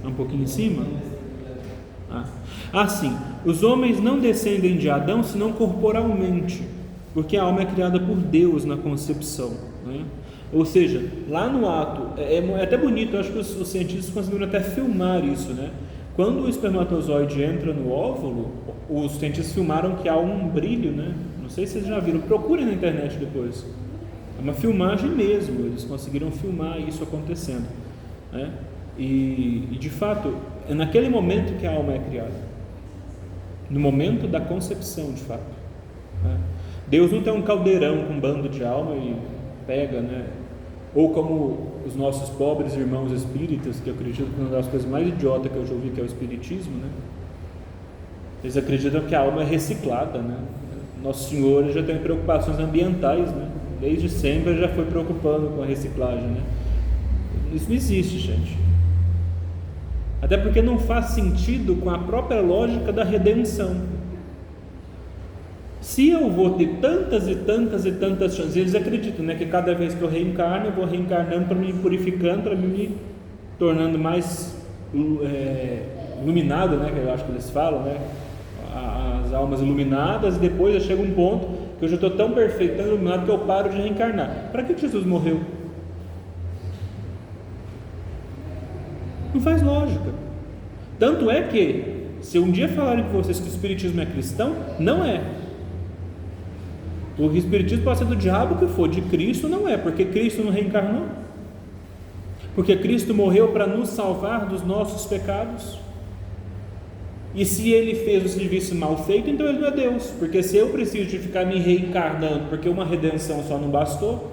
Speaker 1: É um pouquinho em cima? Sim. Os homens não descendem de Adão senão corporalmente, porque a alma é criada por Deus na concepção, né? Ou seja, lá no ato, é até bonito, eu acho que os cientistas conseguiram até filmar isso, né? Quando o espermatozoide entra no óvulo, os cientistas filmaram que há um brilho, né? Não sei se vocês já viram, procurem na internet depois. É uma filmagem mesmo, eles conseguiram filmar isso acontecendo, né? E de fato, é naquele momento que a alma é criada, no momento da concepção, de fato, né? Deus não tem um caldeirão com um bando de alma e pega, né? Ou como os nossos pobres irmãos espíritas, que eu acredito que uma das coisas mais idiotas que eu já ouvi, que é o espiritismo, né? Eles acreditam que a alma é reciclada, né? Nosso Senhor já tem preocupações ambientais, né? Desde sempre ele já foi preocupando com a reciclagem, né? Isso não existe, gente. Até porque não faz sentido com a própria lógica da redenção. Se eu vou ter tantas e tantas e tantas chances, eles acreditam, né, que cada vez que eu reencarno, eu vou reencarnando para me purificando, para me tornando mais iluminado, né, que eu acho que eles falam, né, as almas iluminadas, e depois eu chego a um ponto que eu já estou tão perfeito, tão iluminado, que eu paro de reencarnar. Para que Jesus morreu? Não faz lógica. Tanto é que, se um dia falarem com vocês que o espiritismo é cristão, não é. O espiritismo pode ser do diabo que for, de Cristo não é, porque Cristo não reencarnou. Porque Cristo morreu para nos salvar dos nossos pecados. E se ele fez o serviço mal feito, então ele não é Deus. Porque se eu preciso de ficar me reencarnando porque uma redenção só não bastou,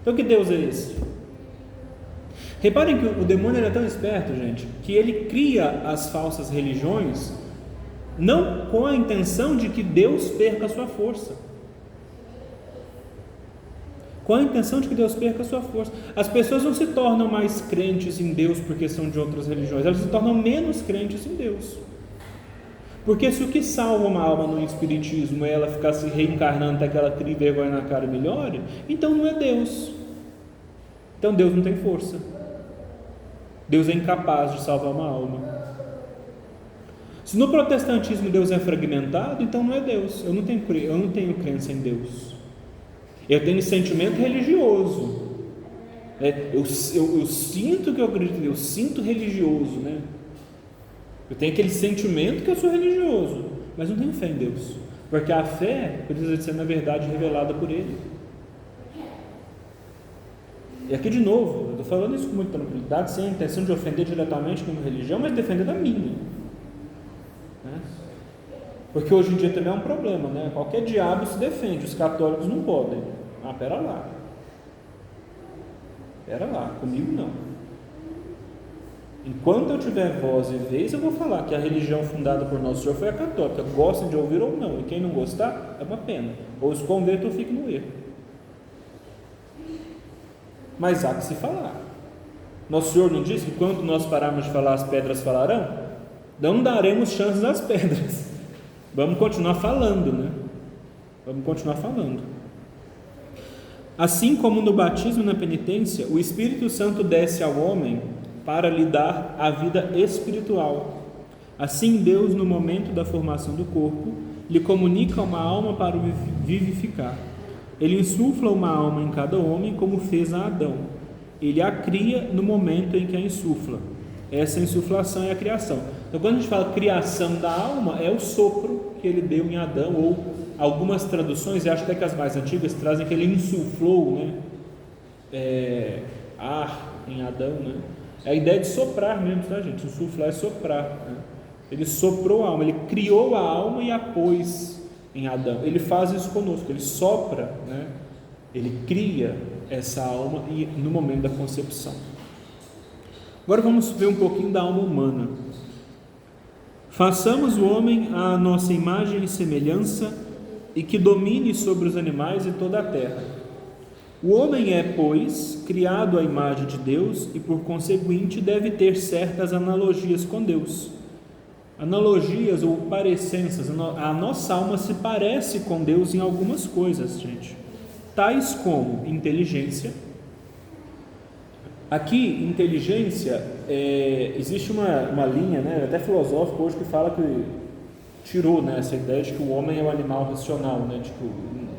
Speaker 1: então que Deus é esse? Reparem que o demônio é tão esperto, gente, que ele cria as falsas religiões não com a intenção de que Deus perca a sua força. Com a intenção de que Deus perca a sua força. As pessoas não se tornam mais crentes em Deus porque são de outras religiões, elas se tornam menos crentes em Deus. Porque se o que salva uma alma no espiritismo é ela ficar se reencarnando até que ela crie vergonha na cara e melhore, então não é Deus. Então Deus não tem força. Deus é incapaz de salvar uma alma. Se no protestantismo Deus é fragmentado, então não é Deus. Eu não tenho crença em Deus. Eu tenho sentimento religioso. Eu sinto que eu acredito em Deus, eu sinto religioso, né? Eu tenho aquele sentimento que eu sou religioso, mas não tenho fé em Deus, porque a fé precisa de ser na verdade revelada por Ele. E aqui de novo, eu estou falando isso com muita tranquilidade, sem a intenção de ofender diretamente nenhuma religião, mas defender da minha, né? Porque hoje em dia também é um problema, né? Qualquer diabo se defende, os católicos não podem. Pera lá, comigo não. Enquanto eu tiver voz e vez, eu vou falar que a religião fundada por Nosso Senhor foi a católica. Gostem de ouvir ou não, e quem não gostar, é uma pena. Ou se converta ou fique no erro. Mas há que se falar. Nosso Senhor não disse que quando nós pararmos de falar, as pedras falarão? Não daremos chances às pedras. Vamos continuar falando, né? Vamos continuar falando. Assim como no batismo e na penitência, o Espírito Santo desce ao homem para lhe dar a vida espiritual. Assim Deus, no momento da formação do corpo, lhe comunica uma alma para o vivificar. Ele insufla uma alma em cada homem, como fez a Adão. Ele a cria no momento em que a insufla. Essa insuflação é a criação. Então, quando a gente fala criação da alma, é o sopro que ele deu em Adão, ou algumas traduções, e acho até que as mais antigas trazem que ele insuflou, né? Ar em Adão, né? É a ideia de soprar mesmo, tá, gente? Insuflar é soprar, né? Ele soprou a alma, ele criou a alma e a pôs em Adão. Ele faz isso conosco, ele sopra, né? Ele cria essa alma no momento da concepção. Agora vamos ver um pouquinho da alma humana. Façamos o homem à nossa imagem e semelhança, e que domine sobre os animais e toda a terra. O homem é, pois, criado à imagem de Deus e, por conseguinte, deve ter certas analogias com Deus. Analogias ou parecenças. A nossa alma se parece com Deus em algumas coisas, gente. Tais como inteligência. Aqui, inteligência, existe uma linha, né, até filosófica hoje, que fala que tirou, né, essa ideia de que o homem é um animal racional, né, tipo,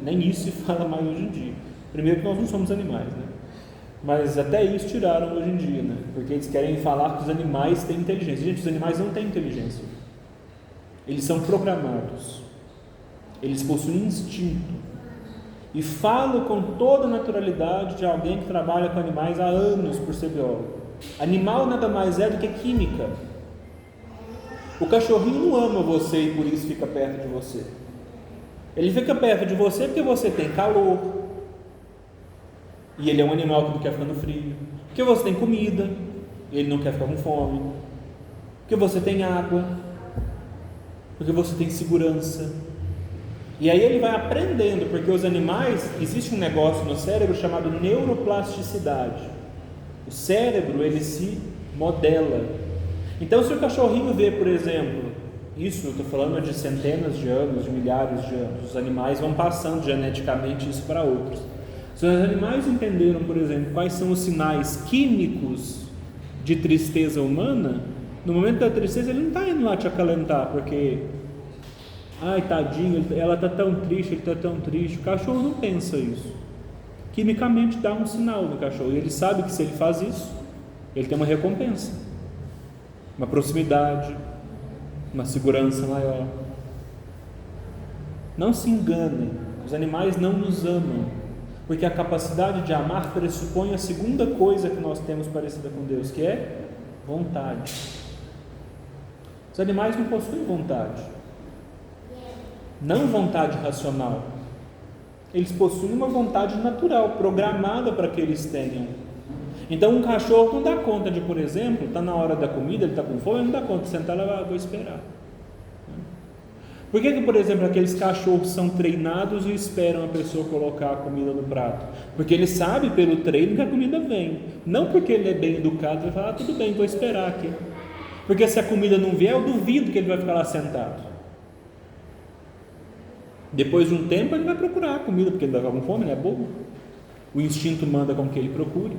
Speaker 1: nem isso se fala mais hoje em dia. Primeiro que nós não somos animais, né, mas até isso tiraram hoje em dia, né, porque eles querem falar que os animais têm inteligência. Gente, os animais não têm inteligência, eles são programados, eles possuem instinto. E falo com toda a naturalidade de alguém que trabalha com animais há anos por ser biólogo. Animal nada mais é do que química. O cachorrinho não ama você e por isso fica perto de você. Ele fica perto de você porque você tem calor. E ele é um animal que não quer ficar no frio. Porque você tem comida e ele não quer ficar com fome. Porque você tem água. Porque você tem segurança. E aí ele vai aprendendo, porque os animais, existe um negócio no cérebro chamado neuroplasticidade. O cérebro, ele se modela. Então, se o cachorrinho vê, por exemplo, isso eu estou falando de centenas de anos, de milhares de anos, os animais vão passando geneticamente isso para outros. Se os animais entenderam, por exemplo, quais são os sinais químicos de tristeza humana, no momento da tristeza ele não está indo lá te acalentar, porque... ai, tadinho, ela está tão triste, ele está tão triste. O cachorro não pensa isso. Quimicamente dá um sinal no cachorro. E ele sabe que se ele faz isso, ele tem uma recompensa, uma proximidade, uma segurança maior. Não se enganem, os animais não nos amam, porque a capacidade de amar pressupõe a segunda coisa que nós temos parecida com Deus, que é vontade. Os animais não possuem vontade. Não vontade racional. Eles possuem uma vontade natural, programada para que eles tenham. Então um cachorro não dá conta de, por exemplo, está na hora da comida, ele está com fome, ele não dá conta de sentar lá, vou esperar. Por que, por exemplo, aqueles cachorros são treinados e esperam a pessoa colocar a comida no prato? Porque ele sabe pelo treino que a comida vem. Não porque ele é bem educado, ele vai falar, tudo bem, vou esperar aqui. Porque se a comida não vier, eu duvido que ele vai ficar lá sentado. Depois de um tempo ele vai procurar comida, porque ele vai com fome, ele é bobo. O instinto manda com que ele procure.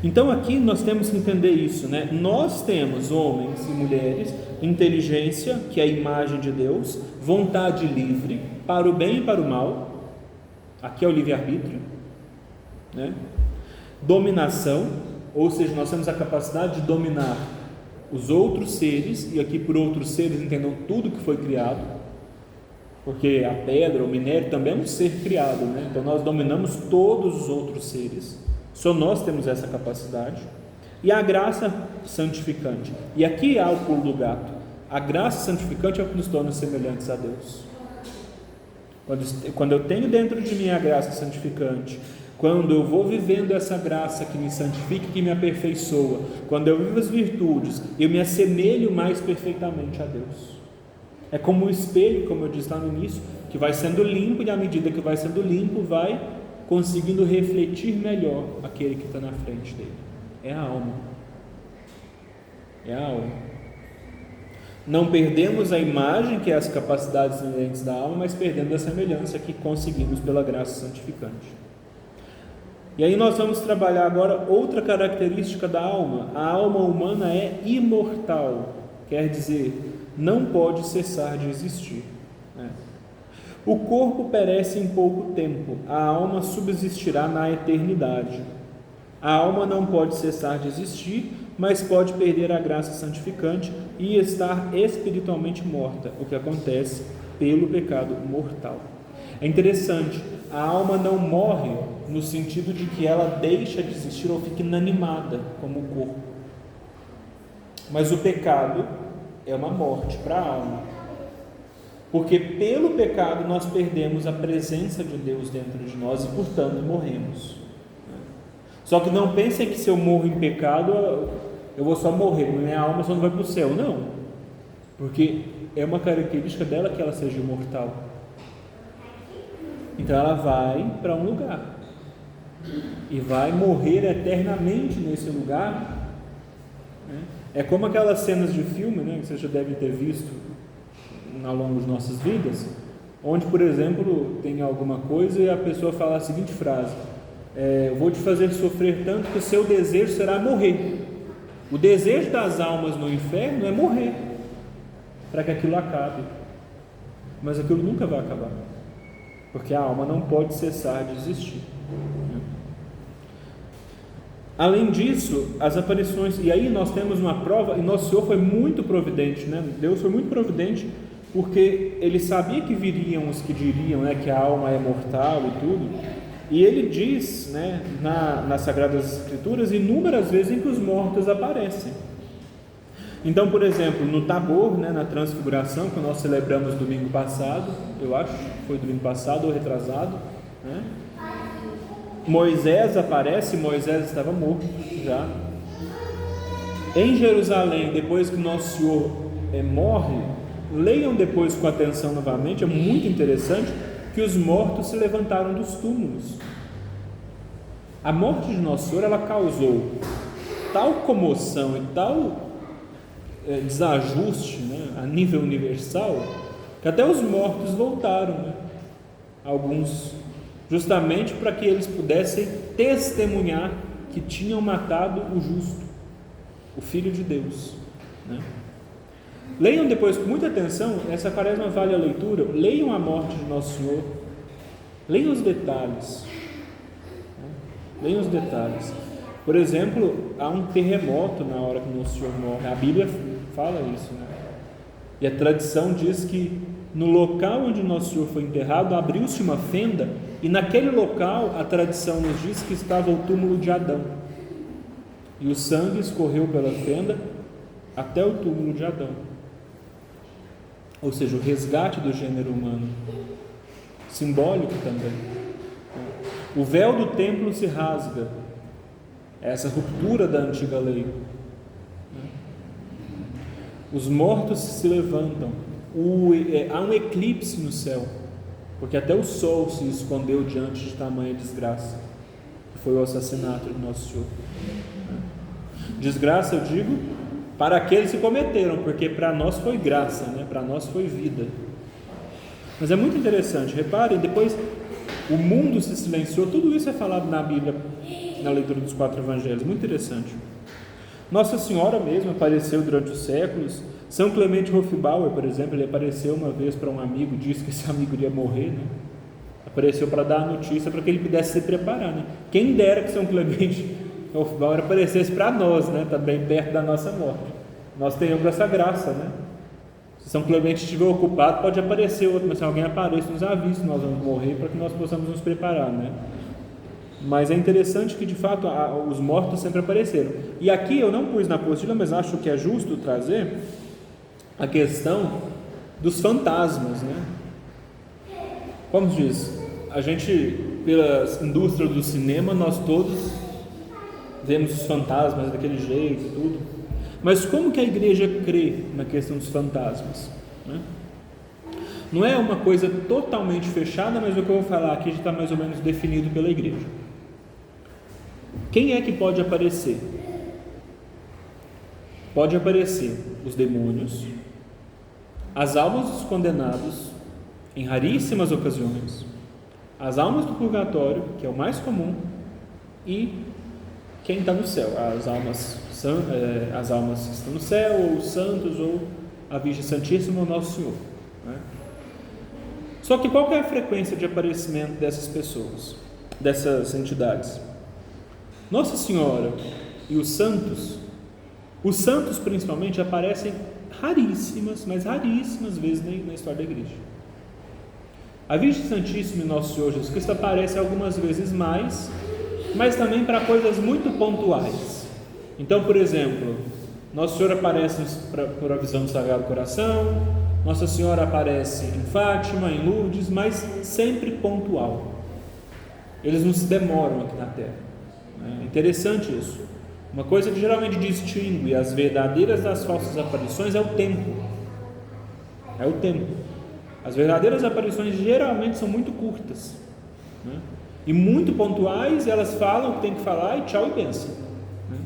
Speaker 1: Então aqui nós temos que entender isso, né? Nós temos, homens e mulheres, inteligência, que é a imagem de Deus, vontade livre, para o bem e para o mal, aqui é o livre-arbítrio, né? Dominação, ou seja, nós temos a capacidade de dominar os outros seres, e aqui por outros seres entendam tudo que foi criado, porque a pedra, o minério também é um ser criado, né? Então nós dominamos todos os outros seres, só nós temos essa capacidade. E a graça santificante, e aqui há o pulo do gato, a graça santificante é o que nos torna semelhantes a Deus. Quando eu tenho dentro de mim a graça santificante, quando eu vou vivendo essa graça que me santifica, que me aperfeiçoa, quando eu vivo as virtudes, eu me assemelho mais perfeitamente a Deus. É como um espelho, como eu disse lá no início, que vai sendo limpo, e à medida que vai sendo limpo, vai conseguindo refletir melhor aquele que está na frente dele. É a alma. É a alma. Não perdemos a imagem, que é as capacidades inerentes da alma, mas perdemos a semelhança que conseguimos pela graça santificante. E aí nós vamos trabalhar agora outra característica da alma. A alma humana é imortal, quer dizer, não pode cessar de existir, né? O corpo perece em pouco tempo, a alma subsistirá na eternidade. A alma não pode cessar de existir, mas pode perder a graça santificante e estar espiritualmente morta, o que acontece pelo pecado mortal. É interessante, a alma não morre no sentido de que ela deixa de existir ou fica inanimada como o corpo, mas o pecado é uma morte para a alma, porque pelo pecado nós perdemos a presença de Deus dentro de nós e portanto morremos. Só que não pensem que se eu morro em pecado eu vou só morrer, minha alma só não vai para o céu, não, porque é uma característica dela que ela seja imortal. Então ela vai para um lugar e vai morrer eternamente nesse lugar, né? É como aquelas cenas de filme, né, que vocês já devem ter visto ao longo de nossas vidas, onde, por exemplo, tem alguma coisa e a pessoa fala a seguinte frase: eu vou te fazer sofrer tanto que o seu desejo será morrer. O desejo das almas no inferno é morrer, para que aquilo acabe, mas aquilo nunca vai acabar, porque a alma não pode cessar de existir. Além disso, as aparições, e aí nós temos uma prova, e nosso Senhor foi muito providente, né? Deus foi muito providente, porque Ele sabia que viriam os que diriam, né, que a alma é mortal e tudo, e Ele diz, né, nas Sagradas Escrituras, inúmeras vezes em que os mortos aparecem. Então, por exemplo, no Tabor, né, na Transfiguração, que nós celebramos domingo passado, eu acho que foi domingo passado ou retrasado, né? Moisés aparece, Moisés estava morto já. Em Jerusalém, depois que Nosso Senhor morre, leiam depois com atenção novamente, é muito interessante, que os mortos se levantaram dos túmulos. A morte de Nosso Senhor, ela causou tal comoção e tal desajuste, né, a nível universal, que até os mortos voltaram, né? Alguns, justamente para que eles pudessem testemunhar que tinham matado o justo, o Filho de Deus, né? Leiam depois com muita atenção, essa quaresma vale a leitura, leiam a morte de Nosso Senhor, leiam os detalhes, né? Leiam os detalhes. Por exemplo, há um terremoto na hora que Nosso Senhor morre, a Bíblia fala isso, né? E a tradição diz que no local onde Nosso Senhor foi enterrado, abriu-se uma fenda, e naquele local a tradição nos diz que estava o túmulo de Adão, e o sangue escorreu pela fenda até o túmulo de Adão, ou seja, o resgate do gênero humano, simbólico também. O véu do templo se rasga, essa ruptura da antiga lei. Os mortos se levantam, há um eclipse no céu, porque até o sol se escondeu diante de tamanha desgraça, que foi o assassinato de Nosso Senhor. Desgraça, eu digo, para aqueles que cometeram, porque para nós foi graça, né? Para nós foi vida. Mas é muito interessante, reparem, depois o mundo se silenciou, tudo isso é falado na Bíblia, na leitura dos 4 evangelhos, muito interessante. Nossa Senhora mesmo apareceu durante os séculos. São Clemente Hofbauer, por exemplo, ele apareceu uma vez para um amigo, disse que esse amigo iria morrer, né? Apareceu para dar a notícia para que ele pudesse se preparar, né? Quem dera que São Clemente Hofbauer aparecesse para nós, né? Tá bem perto da nossa morte. Nós tenhamos essa graça, né? Se São Clemente estiver ocupado, pode aparecer outro, mas se alguém aparecer, nos avise que nós vamos morrer para que nós possamos nos preparar, né? Mas é interessante que de fato os mortos sempre apareceram. E aqui eu não pus na apostila, mas acho que é justo trazer a questão dos fantasmas, né? Como diz, a gente, pela indústria do cinema, nós todos vemos os fantasmas daquele jeito e tudo. Mas como que a igreja crê na questão dos fantasmas, né? Não é uma coisa totalmente fechada, mas o que eu vou falar aqui já está mais ou menos definido pela igreja. Quem é que pode aparecer? Pode aparecer os demônios, as almas dos condenados, em raríssimas ocasiões, as almas do purgatório, que é o mais comum, e quem está no céu, as almas que estão no céu, ou os santos, ou a Virgem Santíssima, ou Nosso Senhor, né? Só que qual que é a frequência de aparecimento dessas pessoas, dessas entidades? Nossa Senhora e os santos principalmente aparecem raríssimas, mas raríssimas vezes na história da igreja. A Virgem Santíssima e Nosso Senhor Jesus Cristo aparece algumas vezes mais, mas também para coisas muito pontuais. Então, por exemplo, Nosso Senhor aparece por a visão do Sagrado Coração, Nossa Senhora aparece em Fátima, em Lourdes, mas sempre pontual. Eles não se demoram aqui na Terra. É interessante isso. Uma coisa que geralmente distingue as verdadeiras das falsas aparições é o tempo. É o tempo. As verdadeiras aparições geralmente são muito curtas, né? E muito pontuais, elas falam o que tem que falar e tchau e benção, né?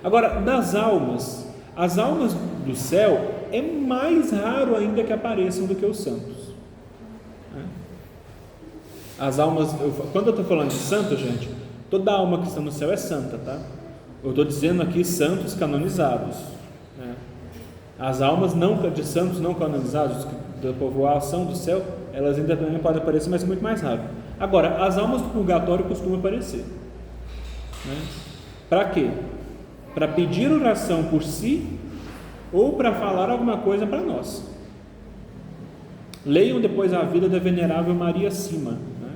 Speaker 1: Agora, das almas, as almas do céu é mais raro ainda que apareçam do que os santos, né? As almas, quando eu estou falando de santo, gente, toda alma que está no céu é santa, tá? Eu estou dizendo aqui santos canonizados, né? As almas de santos não canonizados, da povoação do céu, elas ainda também podem aparecer, mas é muito mais raro. Agora, as almas do purgatório costumam aparecer, né? Para quê? Para pedir oração por si ou para falar alguma coisa para nós. Leiam depois a vida da venerável Maria Sima, né?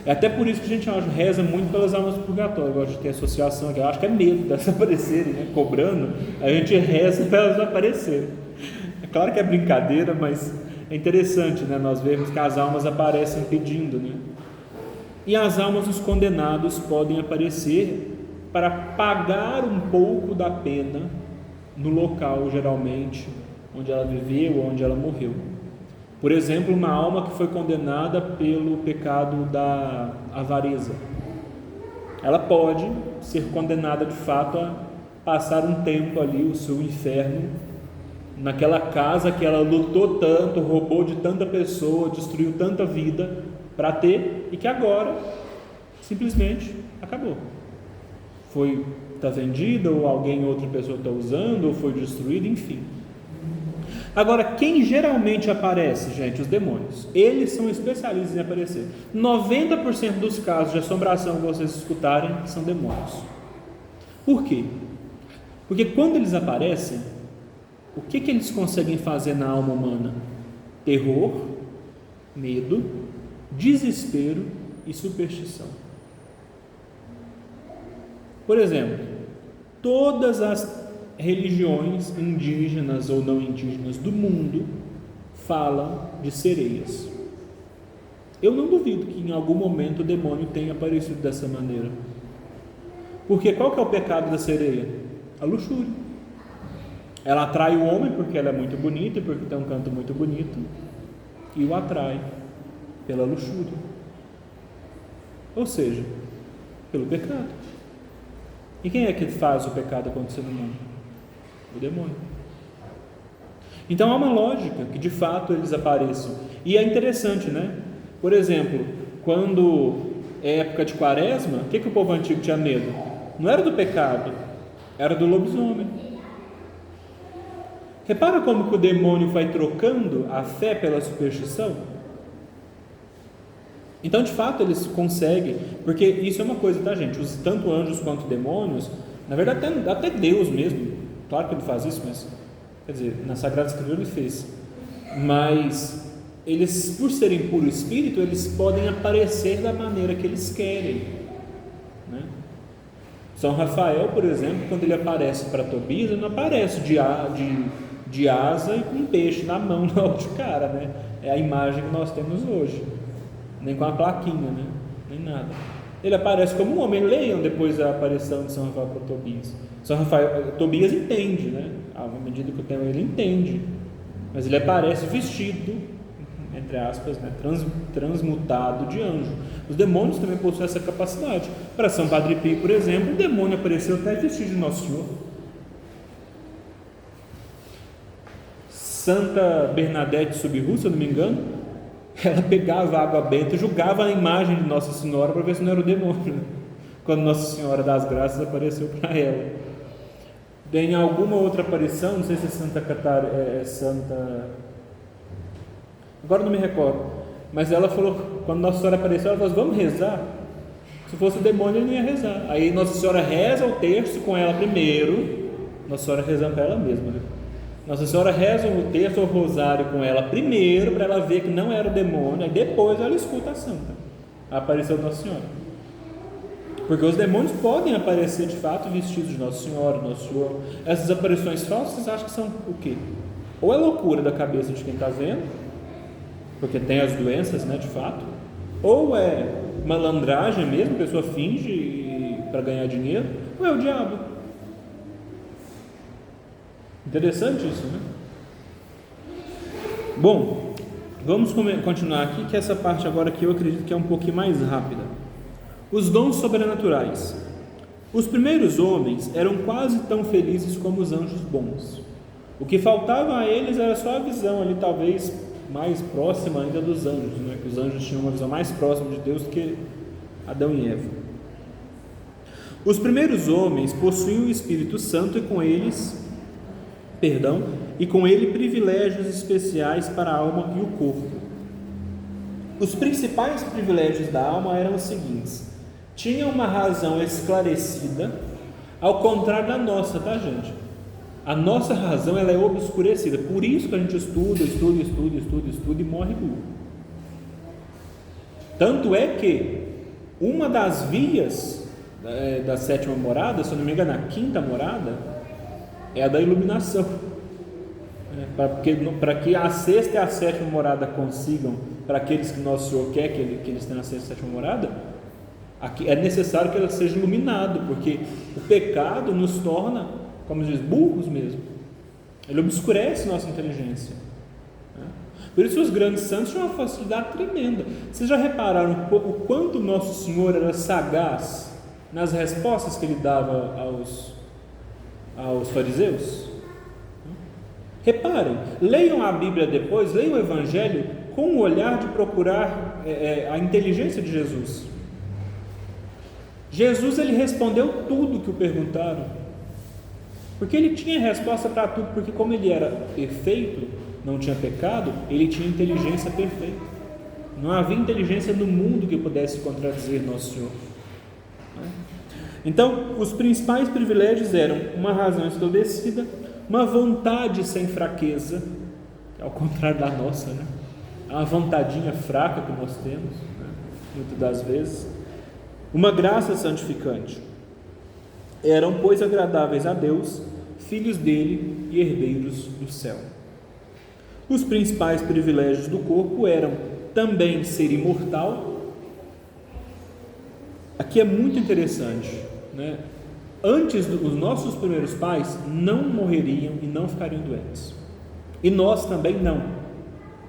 Speaker 1: É até por isso que a gente reza muito pelas almas do purgatório. Eu gosto de ter associação aqui, eu acho que é medo delas aparecerem, né? Cobrando, a gente reza para elas aparecerem. É claro que é brincadeira, mas é interessante, né? Nós vemos que as almas aparecem pedindo, né? E as almas dos condenados podem aparecer para pagar um pouco da pena no local, geralmente, onde ela viveu ou onde ela morreu. Por exemplo, uma alma que foi condenada pelo pecado da avareza, ela pode ser condenada de fato a passar um tempo ali, o seu inferno, naquela casa que ela lutou tanto, roubou de tanta pessoa, destruiu tanta vida para ter, e que agora simplesmente acabou. Está vendida, ou outra pessoa está usando, ou foi destruída, enfim. Agora, quem geralmente aparece, gente? Os demônios. Eles são especialistas em aparecer. 90% dos casos de assombração que vocês escutarem são demônios. Por quê? Porque quando eles aparecem, o que eles conseguem fazer na alma humana? Terror, medo, desespero e superstição. Por exemplo, todas as religiões indígenas ou não indígenas do mundo falam de sereias. Eu não duvido que em algum momento o demônio tenha aparecido dessa maneira. Porque qual que é o pecado da sereia? A luxúria. Ela atrai o homem porque ela é muito bonita e porque tem um canto muito bonito, e o atrai pela luxúria, ou seja, pelo pecado. E quem é que faz o pecado acontecer no mundo? O demônio. Então há uma lógica que de fato eles apareçam. E é interessante, né? Por exemplo, quando é época de quaresma, o que o povo antigo tinha medo? Não era do pecado, era do lobisomem. Repara como que o demônio vai trocando a fé pela superstição? Então, de fato, eles conseguem, porque isso é uma coisa, tá, gente? Tanto anjos quanto demônios, na verdade, até Deus mesmo, claro que ele faz isso, mas, quer dizer, na Sagrada Escritura ele fez, mas eles, por serem puro espírito, eles podem aparecer da maneira que eles querem, né? São Rafael, por exemplo, quando ele aparece para Tobias, ele não aparece de asa e com um peixe na mão logo de cara, né? É a imagem que nós temos hoje, nem com a plaquinha, né? Nem nada. Ele aparece como um homem. Leiam depois a aparição de São Rafael para Tobias. Tobias entende, né? À medida que o tempo ele entende, mas ele aparece vestido, entre aspas, né? Transmutado de anjo. Os demônios também possuem essa capacidade. Para São Padre Pio, por exemplo, o demônio apareceu até vestido de Nosso Senhor. Santa Bernadette Soubirous, se eu não me engano, ela pegava a água benta e julgava a imagem de Nossa Senhora para ver se não era o demônio, quando Nossa Senhora das Graças apareceu para ela. Em alguma outra aparição, não sei se é Santa Catarina, agora não me recordo, mas ela falou, quando Nossa Senhora apareceu, ela falou, vamos rezar? Se fosse o demônio, ele não ia rezar. Aí Nossa Senhora reza o terço com ela primeiro, Nossa Senhora rezando para ela mesma, né? Nossa Senhora reza o terço ou o rosário com ela primeiro, para ela ver que não era o demônio, aí depois ela escuta a santa, a aparição de Nossa Senhora. Porque os demônios podem aparecer de fato vestidos de Nossa Senhora, Nosso Senhor. Essas aparições falsas, vocês acham que são o quê? Ou é loucura da cabeça de quem está vendo, porque tem as doenças, né, de fato, ou é malandragem mesmo, a pessoa finge para ganhar dinheiro, ou é o diabo. Interessante isso, né? Bom, vamos continuar aqui, que essa parte agora que eu acredito que é um pouquinho mais rápida. Os dons sobrenaturais. Os primeiros homens eram quase tão felizes como os anjos bons. O que faltava a eles era só a visão ali, talvez mais próxima ainda dos anjos, né? Que os anjos tinham uma visão mais próxima de Deus do que Adão e Eva. Os primeiros homens possuíam o Espírito Santo e com ele privilégios especiais para a alma e o corpo. Os principais privilégios da alma eram os seguintes: tinha uma razão esclarecida, ao contrário da nossa, tá, gente? A nossa razão, ela é obscurecida, por isso que a gente estuda e morre burro. Tanto é que uma das vias da sétima morada, se eu não me engano, a quinta morada, é a da iluminação, para que a sexta e a sétima morada consigam, para aqueles que Nosso Senhor quer que eles tenham a sexta e a sétima morada, é necessário que ela seja iluminada, porque o pecado nos torna, como diz, burros mesmo. Ele obscurece nossa inteligência. Por isso os grandes santos tinham uma facilidade tremenda. Vocês já repararam o quanto Nosso Senhor era sagaz nas respostas que ele dava aos fariseus? Reparem, leiam a Bíblia depois, leiam o Evangelho com o olhar de procurar a inteligência de Jesus. Jesus, ele respondeu tudo que o perguntaram, porque ele tinha resposta para tudo, porque como ele era perfeito, não tinha pecado, ele tinha inteligência perfeita. Não havia inteligência no mundo que pudesse contradizer Nosso Senhor. Então, os principais privilégios eram uma razão estabelecida, uma vontade sem fraqueza, ao contrário da nossa, né? Uma vontadinha fraca que nós temos, né? Muitas das vezes. Uma graça santificante. Eram, pois, agradáveis a Deus, filhos dele e herdeiros do céu. Os principais privilégios do corpo eram também ser imortal. Aqui é muito interessante, né? Antes, os nossos primeiros pais não morreriam e não ficariam doentes, e nós também não,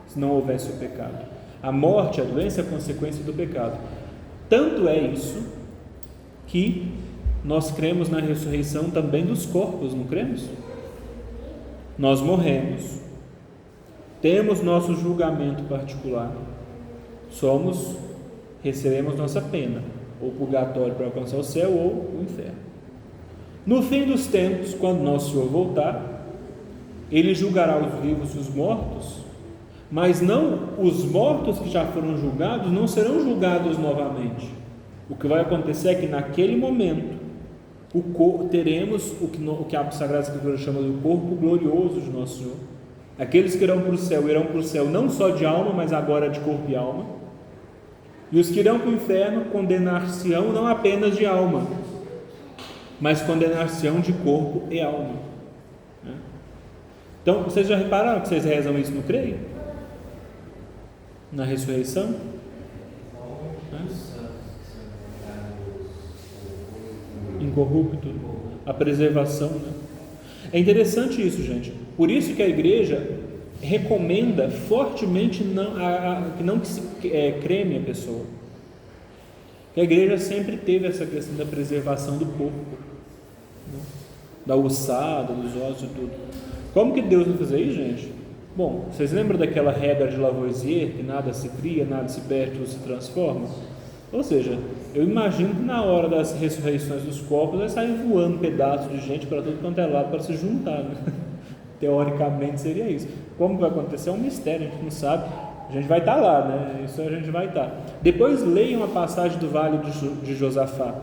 Speaker 1: se não houvesse o pecado. A morte, a doença é a consequência do pecado. Tanto é isso que nós cremos na ressurreição também dos corpos, não cremos? Nós morremos, temos nosso julgamento particular, recebemos nossa pena, ou purgatório para alcançar o céu, ou o inferno. No fim dos tempos, quando nosso Senhor voltar, Ele julgará os vivos e os mortos, mas não os mortos que já foram julgados não serão julgados novamente. O que vai acontecer é que naquele momento teremos o que a Sagrada Escritura chama de corpo glorioso de nosso Senhor. Aqueles que irão para o céu não só de alma, mas agora de corpo e alma. E os que irão para o inferno condenar-se-ão não apenas de alma, mas condenar-se-ão de corpo e alma. Então, vocês já repararam que vocês rezam isso no creio? Na ressurreição? Incorrupto, a preservação, né? É interessante isso, gente. Por isso que a igreja recomenda fortemente que não se creme a pessoa. Que a igreja sempre teve essa questão da preservação do corpo, né? Da ossada, dos ossos e tudo. Como que Deus vai fazer isso, gente? Bom, vocês lembram daquela regra de Lavoisier, que nada se cria, nada se perde, tudo se transforma? Ou seja, eu imagino que na hora das ressurreições dos corpos vai sair voando pedaços de gente para tudo quanto é lado para se juntar, né? Teoricamente seria isso. Como vai acontecer é um mistério, a gente não sabe. A gente vai estar lá, né? Isso a gente vai estar. Depois leiam a passagem do Vale de Josafá.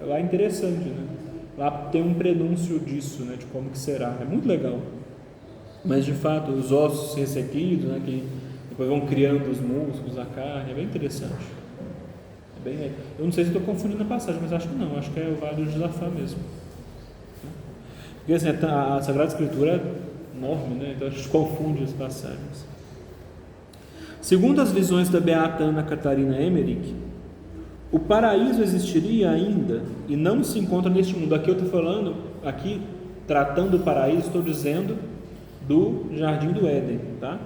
Speaker 1: Lá é interessante, né? Lá tem um prenúncio disso, né? De como que será. É muito legal. Mas de fato, os ossos ressequidos, né? Que depois vão criando os músculos, a carne. É bem interessante. Eu não sei se estou confundindo a passagem, mas acho que não, acho que é o Vale de Josafá mesmo. Porque assim, a Sagrada Escritura é enorme, né? Então a gente confunde as passagens. Segundo as visões da beata Ana Catarina Emmerich, o paraíso existiria ainda e não se encontra neste mundo. Aqui eu estou falando, tratando do paraíso, estou dizendo do Jardim do Éden, tá?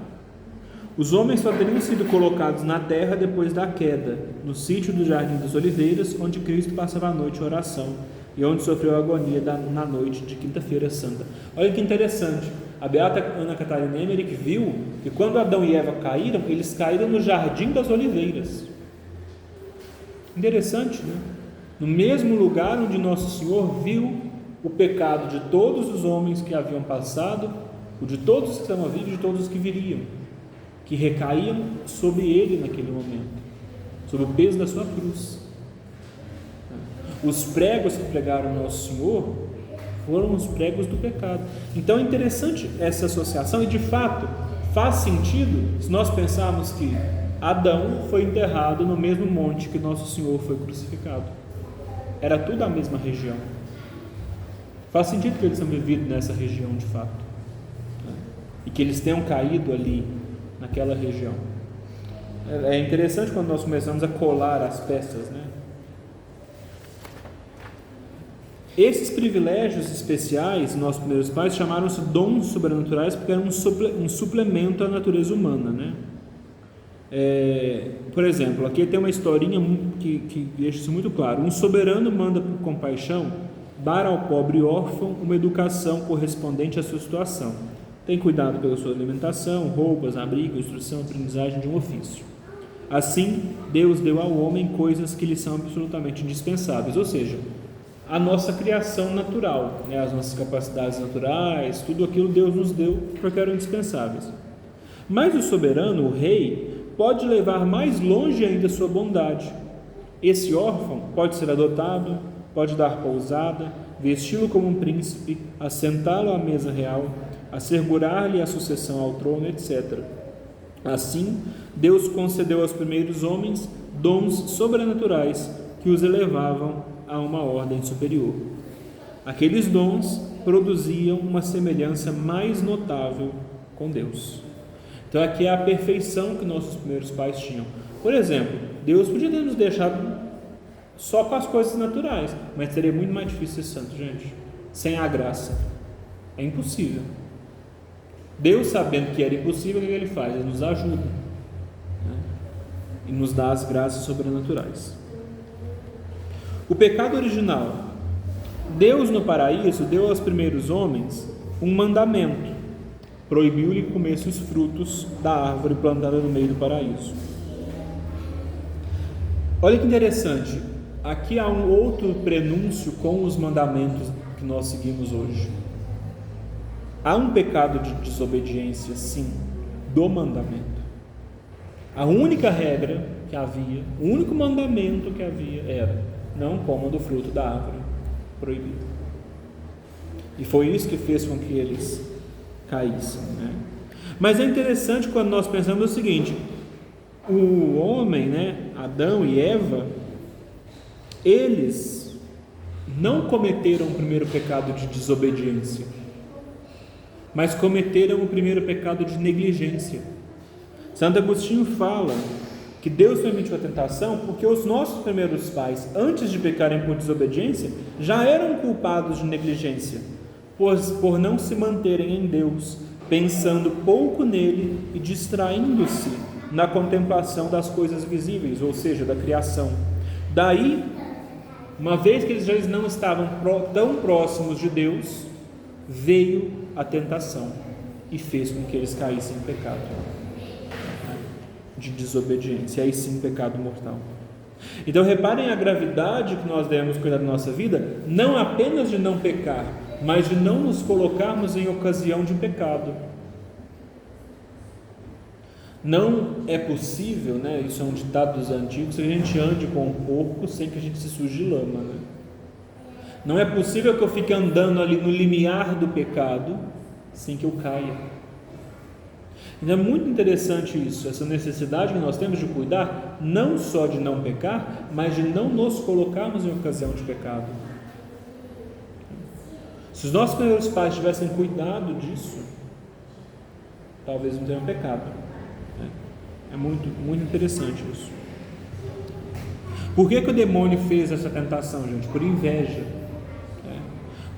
Speaker 1: Os homens só teriam sido colocados na terra depois da queda, no sítio do Jardim das Oliveiras, onde Cristo passava a noite em oração e onde sofreu a agonia na noite de Quinta-feira Santa. Olha que interessante, a beata Ana Catarina Emmerich viu que quando Adão e Eva caíram, eles caíram no Jardim das Oliveiras. Interessante, né? No mesmo lugar onde Nosso Senhor viu o pecado de todos os homens que haviam passado, o de todos os que estavam vivos e de todos os que viriam, que recaíam sobre ele naquele momento, sobre o peso da sua cruz. Os pregos que pregaram Nosso Senhor foram os pregos do pecado. Então é interessante essa associação e de fato faz sentido se nós pensarmos que Adão foi enterrado no mesmo monte que Nosso Senhor foi crucificado. Era tudo a mesma região. Faz sentido que eles tenham vivido nessa região de fato, né? E que eles tenham caído ali naquela região. É interessante quando nós começamos a colar as peças, né? Esses privilégios especiais, nossos primeiros pais chamaram-se dons sobrenaturais porque eram um suplemento à natureza humana, né? Por exemplo, aqui tem uma historinha que deixa isso muito claro. Um soberano manda por compaixão dar ao pobre órfão uma educação correspondente à sua situação. Tem cuidado pela sua alimentação, roupas, abrigo, instrução, aprendizagem de um ofício. Assim, Deus deu ao homem coisas que lhe são absolutamente indispensáveis, ou seja, a nossa criação natural, né? As nossas capacidades naturais, tudo aquilo Deus nos deu porque eram indispensáveis. Mas o soberano, o rei, pode levar mais longe ainda a sua bondade. Esse órfão pode ser adotado, pode dar pousada, vesti-lo como um príncipe, assentá-lo à mesa real, assegurar-lhe a sucessão ao trono, etc. Assim, Deus concedeu aos primeiros homens dons sobrenaturais que os elevavam a uma ordem superior. Aqueles dons produziam uma semelhança mais notável com Deus. Então aqui é a perfeição que nossos primeiros pais tinham. Por exemplo, Deus podia ter nos deixado só com as coisas naturais, mas seria muito mais difícil ser santo, gente, sem a graça. É impossível. Deus, sabendo que era impossível, o que Ele faz? Ele nos ajuda, né? E nos dá as graças sobrenaturais. O pecado original. Deus no paraíso deu aos primeiros homens um mandamento. proibiu-lhe que comesse os frutos da árvore plantada no meio do paraíso. Olha que interessante, aqui há um outro prenúncio com os mandamentos que nós seguimos hoje. Há um pecado de desobediência, sim, do mandamento. A única regra que havia, o único mandamento que havia era: não coma do fruto da árvore proibida. E foi isso que fez com que eles caíssem, né? Mas é interessante quando nós pensamos o seguinte: o homem, né, Adão e Eva, eles não cometeram o primeiro pecado de desobediência, mas cometeram o primeiro pecado de negligência. Santo Agostinho fala que Deus permitiu a tentação porque os nossos primeiros pais, antes de pecarem por desobediência, já eram culpados de negligência, por não se manterem em Deus, pensando pouco nele e distraindo-se na contemplação das coisas visíveis, ou seja, da criação. Daí, uma vez que eles já não estavam tão próximos de Deus, veio a tentação e fez com que eles caíssem em pecado de desobediência, e aí sim pecado mortal. Então reparem a gravidade que nós devemos cuidar da nossa vida, não apenas de não pecar, mas de não nos colocarmos em ocasião de pecado. Não é possível, né, isso é um ditado dos antigos, que a gente ande com um porco sem que a gente se suje de lama, né? Não é possível que eu fique andando ali no limiar do pecado sem que eu caia. Então é muito interessante isso, essa necessidade que nós temos de cuidar, não só de não pecar, mas de não nos colocarmos em ocasião de pecado. Se os nossos primeiros pais tivessem cuidado disso, talvez não tenham pecado. É muito, muito interessante isso. Por que o demônio fez essa tentação, gente? Por inveja.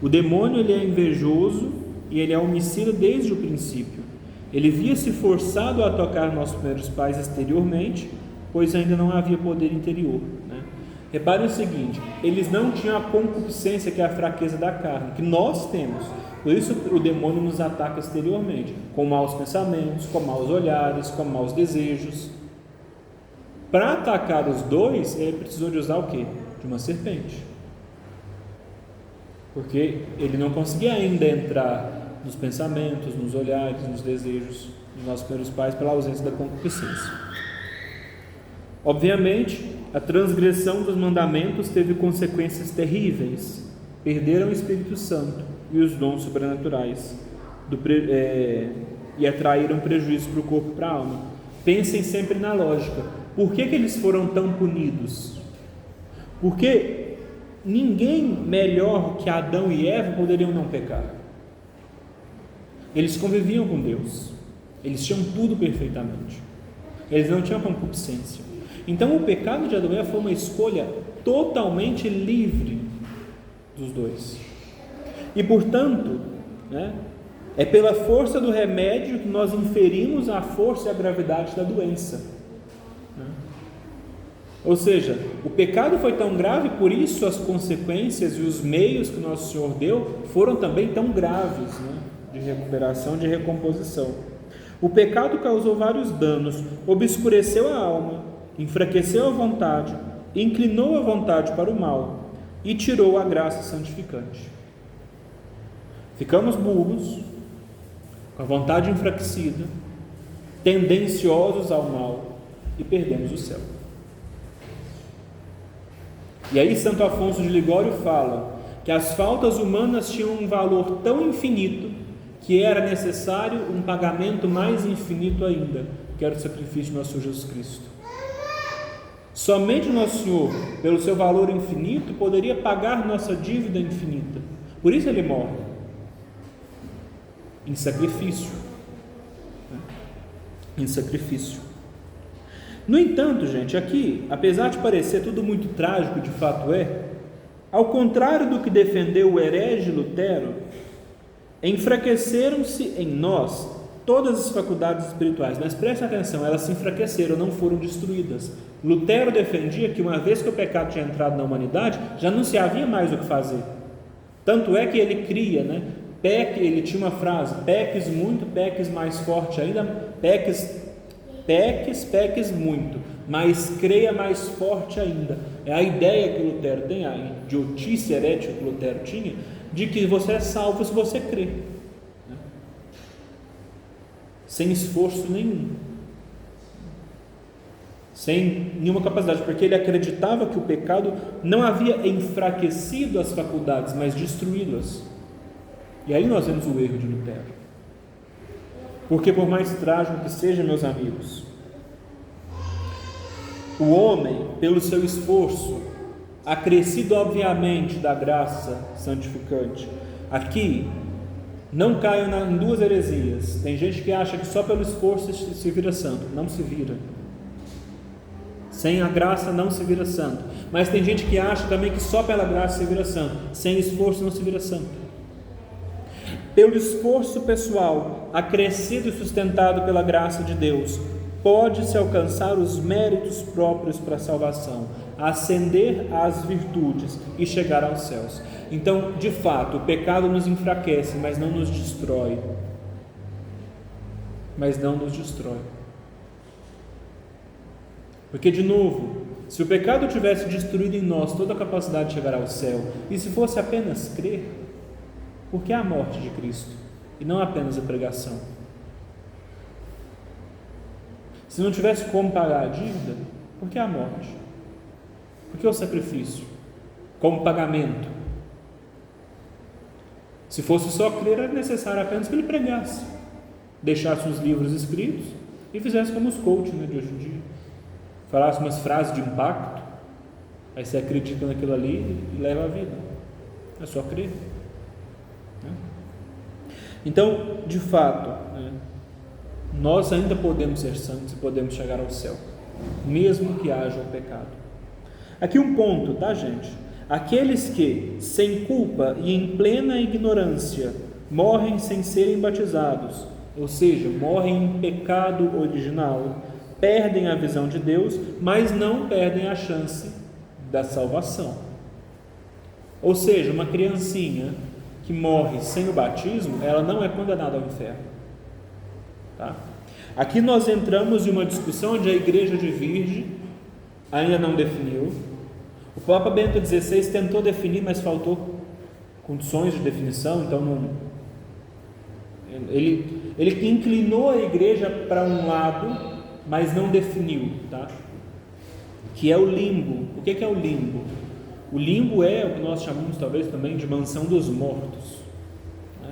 Speaker 1: O demônio, ele é invejoso e ele é homicida desde o princípio. Ele via-se forçado a tocar nossos primeiros pais exteriormente, pois ainda não havia poder interior, né? Reparem o seguinte: eles não tinham a concupiscência, que é a fraqueza da carne, que nós temos. Por isso o demônio nos ataca exteriormente, com maus pensamentos, com maus olhares, com maus desejos. Para atacar os dois, ele precisou de usar o quê? De uma serpente. Porque ele não conseguia ainda entrar nos pensamentos, nos olhares, nos desejos dos nossos primeiros pais, pela ausência da concupiscência. Obviamente, a transgressão dos mandamentos teve consequências terríveis. Perderam o Espírito Santo e os dons sobrenaturais e atraíram prejuízo para o corpo e para a alma. Pensem sempre na lógica. Por que eles foram tão punidos? Porque ninguém melhor que Adão e Eva poderiam não pecar. Eles conviviam com Deus, eles tinham tudo perfeitamente, eles não tinham concupiscência. Então o pecado de Adão e Eva foi uma escolha totalmente livre dos dois. E portanto, né, é pela força do remédio que nós inferimos a força e a gravidade da doença, né? Ou seja, o pecado foi tão grave, por isso as consequências e os meios que Nosso Senhor deu foram também tão graves, né, de recuperação, de recomposição. O pecado causou vários danos, obscureceu a alma, enfraqueceu a vontade, inclinou a vontade para o mal e tirou a graça santificante. Ficamos burros, com a vontade enfraquecida, tendenciosos ao mal e perdemos o céu. E aí Santo Afonso de Ligório fala que as faltas humanas tinham um valor tão infinito que era necessário um pagamento mais infinito ainda, que era o sacrifício de nosso Senhor Jesus Cristo. Somente Nosso Senhor, pelo seu valor infinito, poderia pagar nossa dívida infinita. Por isso ele morre em sacrifício. Em sacrifício. No entanto, gente, aqui, apesar de parecer tudo muito trágico, de fato é, ao contrário do que defendeu o herege Lutero, enfraqueceram-se em nós todas as faculdades espirituais, mas preste atenção, elas se enfraqueceram, não foram destruídas. Lutero defendia que uma vez que o pecado tinha entrado na humanidade, já não se havia mais o que fazer. Tanto é que ele cria, né, peque, ele tinha uma frase: peques muito, peques mais forte ainda, peques muito, mas creia mais forte ainda. É a ideia que Lutero tem, a idiotice herética que Lutero tinha, de que você é salvo se você crê, né? Sem esforço nenhum, sem nenhuma capacidade, porque ele acreditava que o pecado não havia enfraquecido as faculdades, mas destruído-as. E aí nós vemos o erro de Lutero. Porque por mais trágico que seja, meus amigos, o homem, pelo seu esforço, acrescido obviamente da graça santificante, aqui não caiam em duas heresias. Tem gente que acha que só pelo esforço se vira santo. Não se vira. Sem a graça não se vira santo. Mas tem gente que acha também que só pela graça se vira santo. Sem esforço não se vira santo. Pelo esforço pessoal, acrescido e sustentado pela graça de Deus, pode-se alcançar os méritos próprios para a salvação, ascender às virtudes e chegar aos céus. Então, de fato, o pecado nos enfraquece, mas não nos destrói. Porque, de novo, se o pecado tivesse destruído em nós toda a capacidade de chegar ao céu, e se fosse apenas crer, por que a morte de Cristo e não apenas a pregação? Se não tivesse como pagar a dívida, por que a morte? Por que o sacrifício? Como pagamento? Se fosse só crer, era necessário apenas que ele pregasse, deixasse os livros escritos e fizesse como os coaches, né, de hoje em dia. Falasse umas frases de impacto, aí você acredita naquilo ali e leva a vida. É só crer. Então, de fato, nós ainda podemos ser santos e podemos chegar ao céu, mesmo que haja o pecado. Aqui um ponto, tá, gente? Aqueles que, sem culpa e em plena ignorância, morrem sem serem batizados, ou seja, morrem em pecado original, perdem a visão de Deus, mas não perdem a chance da salvação. Ou seja, uma criancinha que morre sem o batismo, ela não é condenada ao inferno, tá? Aqui nós entramos em uma discussão onde a igreja de Virgem ainda não definiu. O Papa Bento XVI tentou definir, mas faltou condições de definição, então ele inclinou a igreja para um lado, mas não definiu, tá? Que é o limbo. O que é o limbo? O limbo é o que nós chamamos talvez também de mansão dos mortos, né?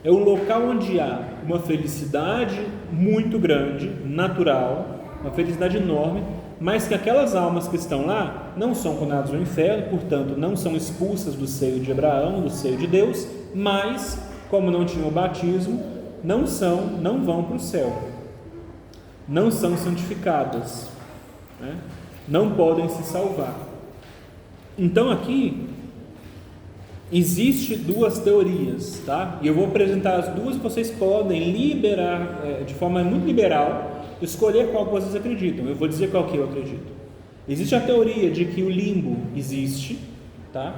Speaker 1: É o local onde há uma felicidade muito grande, natural, uma felicidade enorme, mas que aquelas almas que estão lá não são condenadas ao inferno, portanto não são expulsas do seio de Abraão, do seio de Deus, mas como não tinham batismo, não vão para o céu, não são santificadas, né? Não podem se salvar. Então aqui existe duas teorias, tá? E eu vou apresentar as duas, vocês podem liberar, de forma muito liberal, escolher qual que vocês acreditam. Eu vou dizer qual que eu acredito. Existe a teoria de que o limbo existe, tá?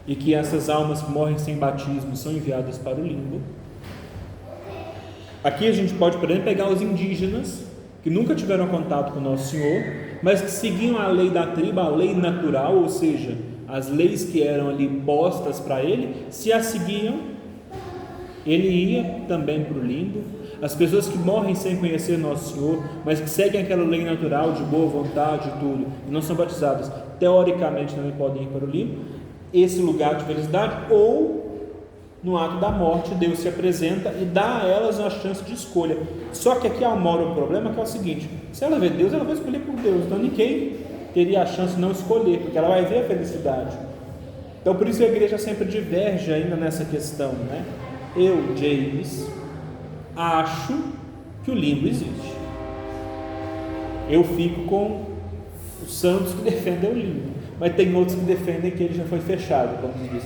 Speaker 1: E que essas almas que morrem sem batismo são enviadas para o limbo. Aqui a gente pode, por exemplo, pegar os indígenas que nunca tiveram contato com o Nosso Senhor, mas que seguiam a lei da tribo, a lei natural, ou seja, as leis que eram ali postas para ele. Se as seguiam, ele ia também para o limbo. As pessoas que morrem sem conhecer Nosso Senhor, mas que seguem aquela lei natural de boa vontade e tudo, e não são batizadas, teoricamente também podem ir para o limbo, esse lugar de felicidade. Ou no ato da morte, Deus se apresenta e dá a elas uma chance de escolha. Só que aqui mora um problema, que é o seguinte: se ela vê Deus, ela vai escolher por Deus. Então ninguém teria a chance de não escolher, porque ela vai ver a felicidade. Então por isso a igreja sempre diverge ainda nessa questão, né? Eu, James, acho que o limbo existe. Eu fico com os santos que defendem o limbo, mas tem outros que defendem que ele já foi fechado, como diz.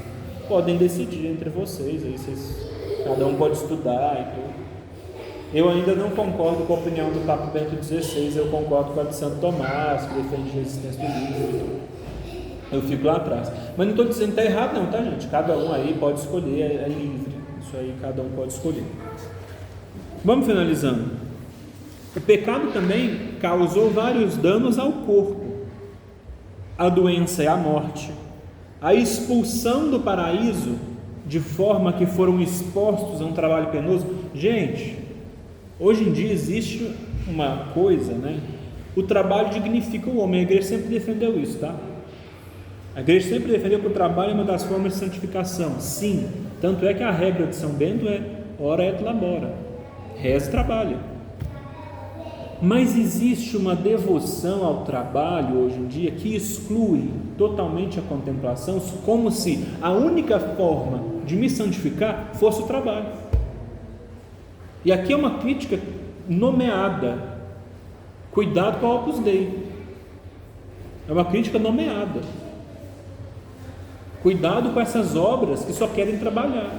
Speaker 1: Podem decidir entre vocês, aí cada um pode estudar e tudo. Eu ainda não concordo com a opinião do Papa Bento XVI, eu concordo com a de Santo Tomás, que defende a existência do livro e tudo. Eu fico lá atrás. Mas não estou dizendo que está errado não, tá, gente? Cada um aí pode escolher, é livre. Isso Isso aí cada um pode escolher. Vamos finalizando. O pecado também causou vários danos ao corpo. A doença e a morte, a expulsão do paraíso, de forma que foram expostos a um trabalho penoso. Gente, hoje em dia existe uma coisa, né? O trabalho dignifica o homem. A igreja sempre defendeu isso, tá? A igreja sempre defendeu que o trabalho é uma das formas de santificação. Sim, tanto é que a regra de São Bento é ora et labora, reza e trabalha. Mas existe uma devoção ao trabalho hoje em dia que exclui totalmente a contemplação, como se a única forma de me santificar fosse o trabalho. E aqui é uma crítica nomeada. Cuidado com a Opus Dei. É uma crítica nomeada. Cuidado com essas obras que só querem trabalhar.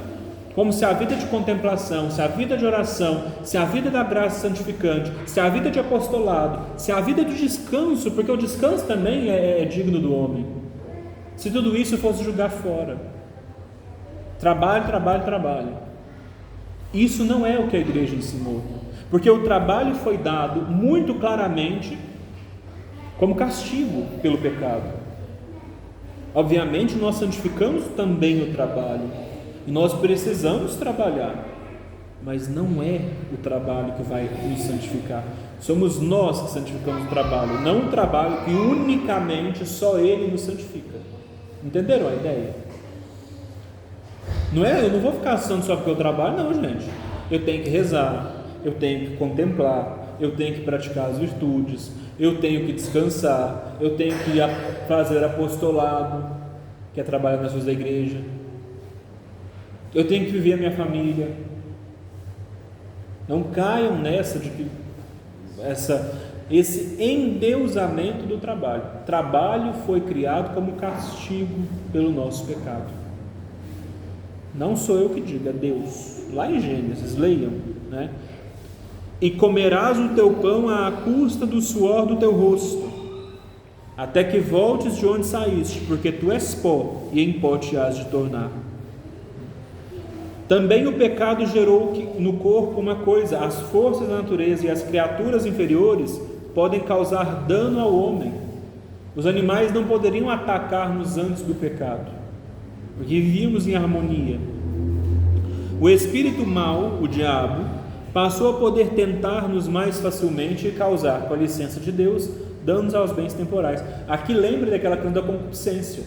Speaker 1: Como se a vida de contemplação, se a vida de oração, se a vida da graça santificante, se a vida de apostolado, se a vida de descanso, porque o descanso também é digno do homem, se tudo isso fosse jogar fora. Trabalho, trabalho, trabalho. Isso não é o que a igreja ensinou, porque o trabalho foi dado muito claramente como castigo pelo pecado. Obviamente nós santificamos também o trabalho, e nós precisamos trabalhar, mas não é o trabalho que vai nos santificar. Somos nós que santificamos o trabalho, não o trabalho que unicamente só ele nos santifica. Entenderam a ideia? Não é, eu não vou ficar santo só porque eu trabalho, não, gente. Eu tenho que rezar, eu tenho que contemplar, eu tenho que praticar as virtudes, eu tenho que descansar, eu tenho que fazer apostolado, que é trabalhar nas coisas da igreja, eu tenho que viver a minha família. Não caiam nessa de que esse endeusamento do trabalho. O trabalho foi criado como castigo pelo nosso pecado. Não sou eu que digo, é Deus. Lá em Gênesis, leiam, né? E comerás o teu pão à custa do suor do teu rosto, até que voltes de onde saíste, porque tu és pó, e em pó te hás de tornar. Também o pecado gerou no corpo uma coisa: as forças da natureza e as criaturas inferiores podem causar dano ao homem. Os animais não poderiam atacar-nos antes do pecado, porque vivíamos em harmonia. O espírito mau, o diabo, passou a poder tentar-nos mais facilmente e causar, com a licença de Deus, danos aos bens temporais. Aqui lembre daquela questão da concupiscência.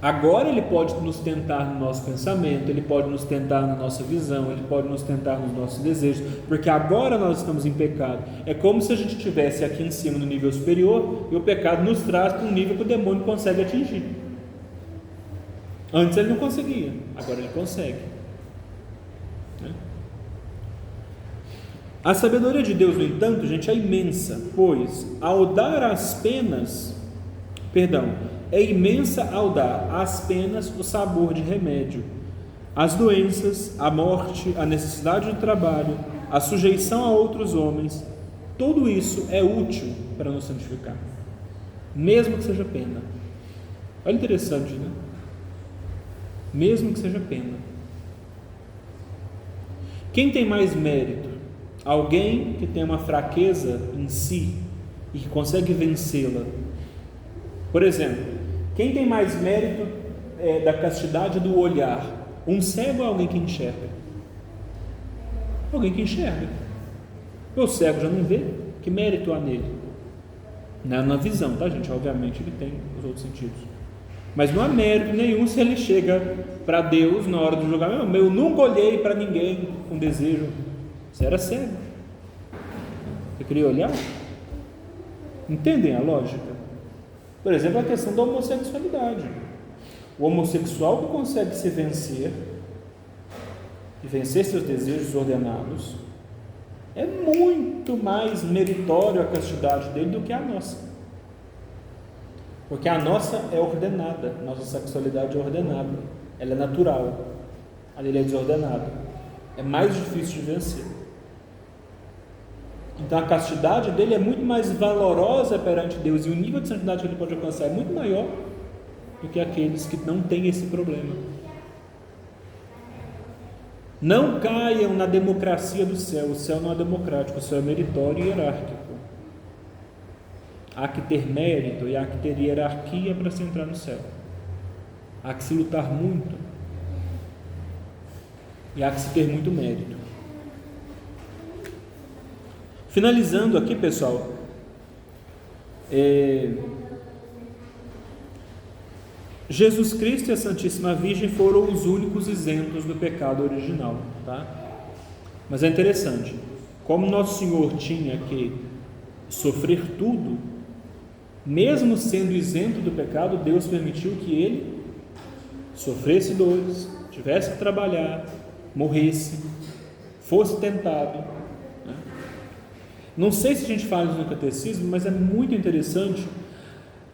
Speaker 1: Agora ele pode nos tentar no nosso pensamento, ele pode nos tentar na nossa visão, ele pode nos tentar nos nossos desejos, porque agora nós estamos em pecado. É como se a gente estivesse aqui em cima no nível superior e o pecado nos traz para um nível que o demônio consegue atingir. Antes ele não conseguia, agora ele consegue. A sabedoria de Deus, no entanto, gente, é imensa, pois ao dar as penas, é imensa ao dar às penas o sabor de remédio. As doenças, a morte, a necessidade do trabalho, a sujeição a outros homens, tudo isso é útil para nos santificar, mesmo que seja pena. Olha interessante, né? Mesmo que seja pena. Quem tem mais mérito? Alguém que tem uma fraqueza em si e que consegue vencê-la. Por exemplo, quem tem mais mérito da castidade do olhar? Um cego ou alguém que enxerga? Alguém que enxerga. O cego já não vê, que mérito há nele? Na visão, tá, gente? Obviamente ele tem os outros sentidos, mas não há mérito nenhum se ele chega para Deus na hora do julgamento: eu nunca olhei para ninguém com desejo. Você era cego, você queria olhar? Entendem a lógica? Por exemplo, a questão da homossexualidade. O homossexual que consegue se vencer e vencer seus desejos ordenados é muito mais meritório a castidade dele do que a nossa, porque a nossa é ordenada, nossa sexualidade é ordenada, ela é natural, a dele é desordenada, é mais difícil de vencer. Então a castidade dele é muito mais valorosa perante Deus, e o nível de santidade que ele pode alcançar é muito maior do que aqueles que não têm esse problema. Não caiam na democracia do céu. O céu não é democrático, o céu é meritório e hierárquico. Há que ter mérito e há que ter hierarquia para se entrar no céu. Há que se lutar muito e há que se ter muito mérito. Finalizando aqui, pessoal, Jesus Cristo e a Santíssima Virgem foram os únicos isentos do pecado original, tá? Mas é interessante, como Nosso Senhor tinha que sofrer tudo, mesmo sendo isento do pecado, Deus permitiu que ele sofresse dores, tivesse que trabalhar, morresse, fosse tentado, né? Não sei se a gente fala isso no catecismo, mas é muito interessante,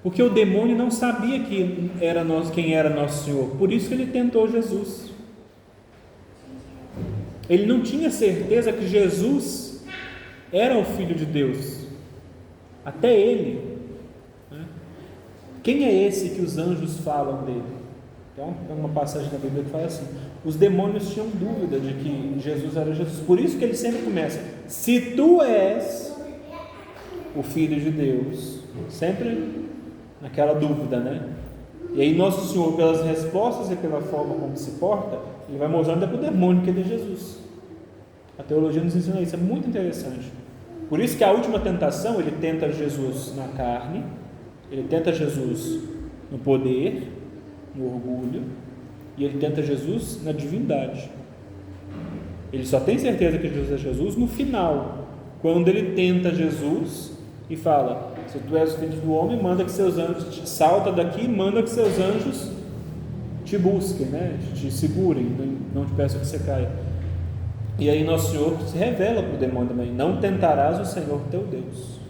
Speaker 1: porque o demônio não sabia quem era Nosso Senhor, por isso que ele tentou Jesus. Ele não tinha certeza que Jesus era o Filho de Deus, até ele. Quem é esse que os anjos falam dele? Então, é uma passagem da Bíblia que fala assim: os demônios tinham dúvida de que Jesus era Jesus, por isso que ele sempre começa: se tu és o Filho de Deus, sempre naquela dúvida, né? E aí Nosso Senhor, pelas respostas e pela forma como se porta, ele vai mostrando para o demônio que ele é Jesus. A teologia nos ensina isso, é muito interessante. Por isso que a última tentação, ele tenta Jesus na carne, ele tenta Jesus no poder, no orgulho, e ele tenta Jesus na divindade. Ele só tem certeza que Jesus é Jesus no final, quando ele tenta Jesus e fala: se tu és o Filho do homem, manda que seus anjos, salta daqui, manda que seus anjos te busquem, né? Te segurem, não te peço que você caia. E aí Nosso Senhor se revela para o demônio também: não tentarás o Senhor teu Deus.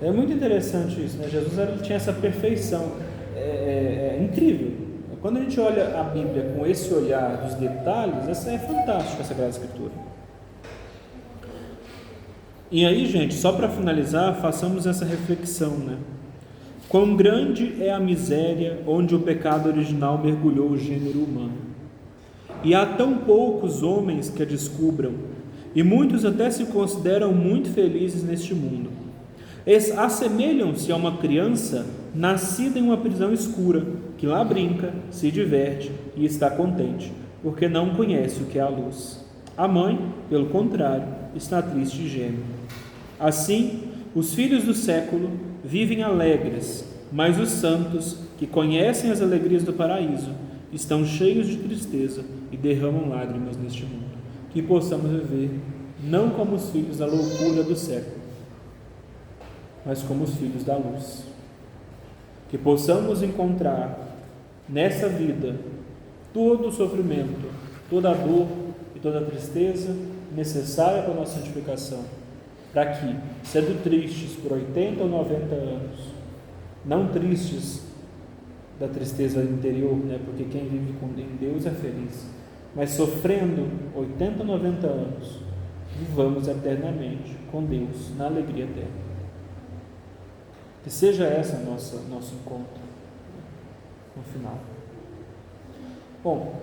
Speaker 1: É muito interessante isso, né? Jesus ele tinha essa perfeição, é incrível. Quando a gente olha a Bíblia com esse olhar dos detalhes, essa é fantástica, a Sagrada Escritura. E aí, gente, só para finalizar, façamos essa reflexão, né? Quão grande é a miséria onde o pecado original mergulhou o gênero humano. E há tão poucos homens que a descubram, e muitos até se consideram muito felizes neste mundo. Eles assemelham-se a uma criança nascida em uma prisão escura, que lá brinca, se diverte e está contente, porque não conhece o que é a luz. A mãe, pelo contrário, está triste e geme. Assim, os filhos do século vivem alegres, mas os santos, que conhecem as alegrias do paraíso, estão cheios de tristeza e derramam lágrimas neste mundo. Que possamos viver não como os filhos da loucura do século, mas como os filhos da luz. Que possamos encontrar nessa vida todo o sofrimento, toda a dor e toda a tristeza necessária para a nossa santificação, para que, sendo tristes por 80 ou 90 anos, não tristes da tristeza interior, né? Porque quem vive em Deus é feliz, mas sofrendo 80 ou 90 anos, vivamos eternamente com Deus na alegria eterna. Que seja essa nosso encontro no final. Bom,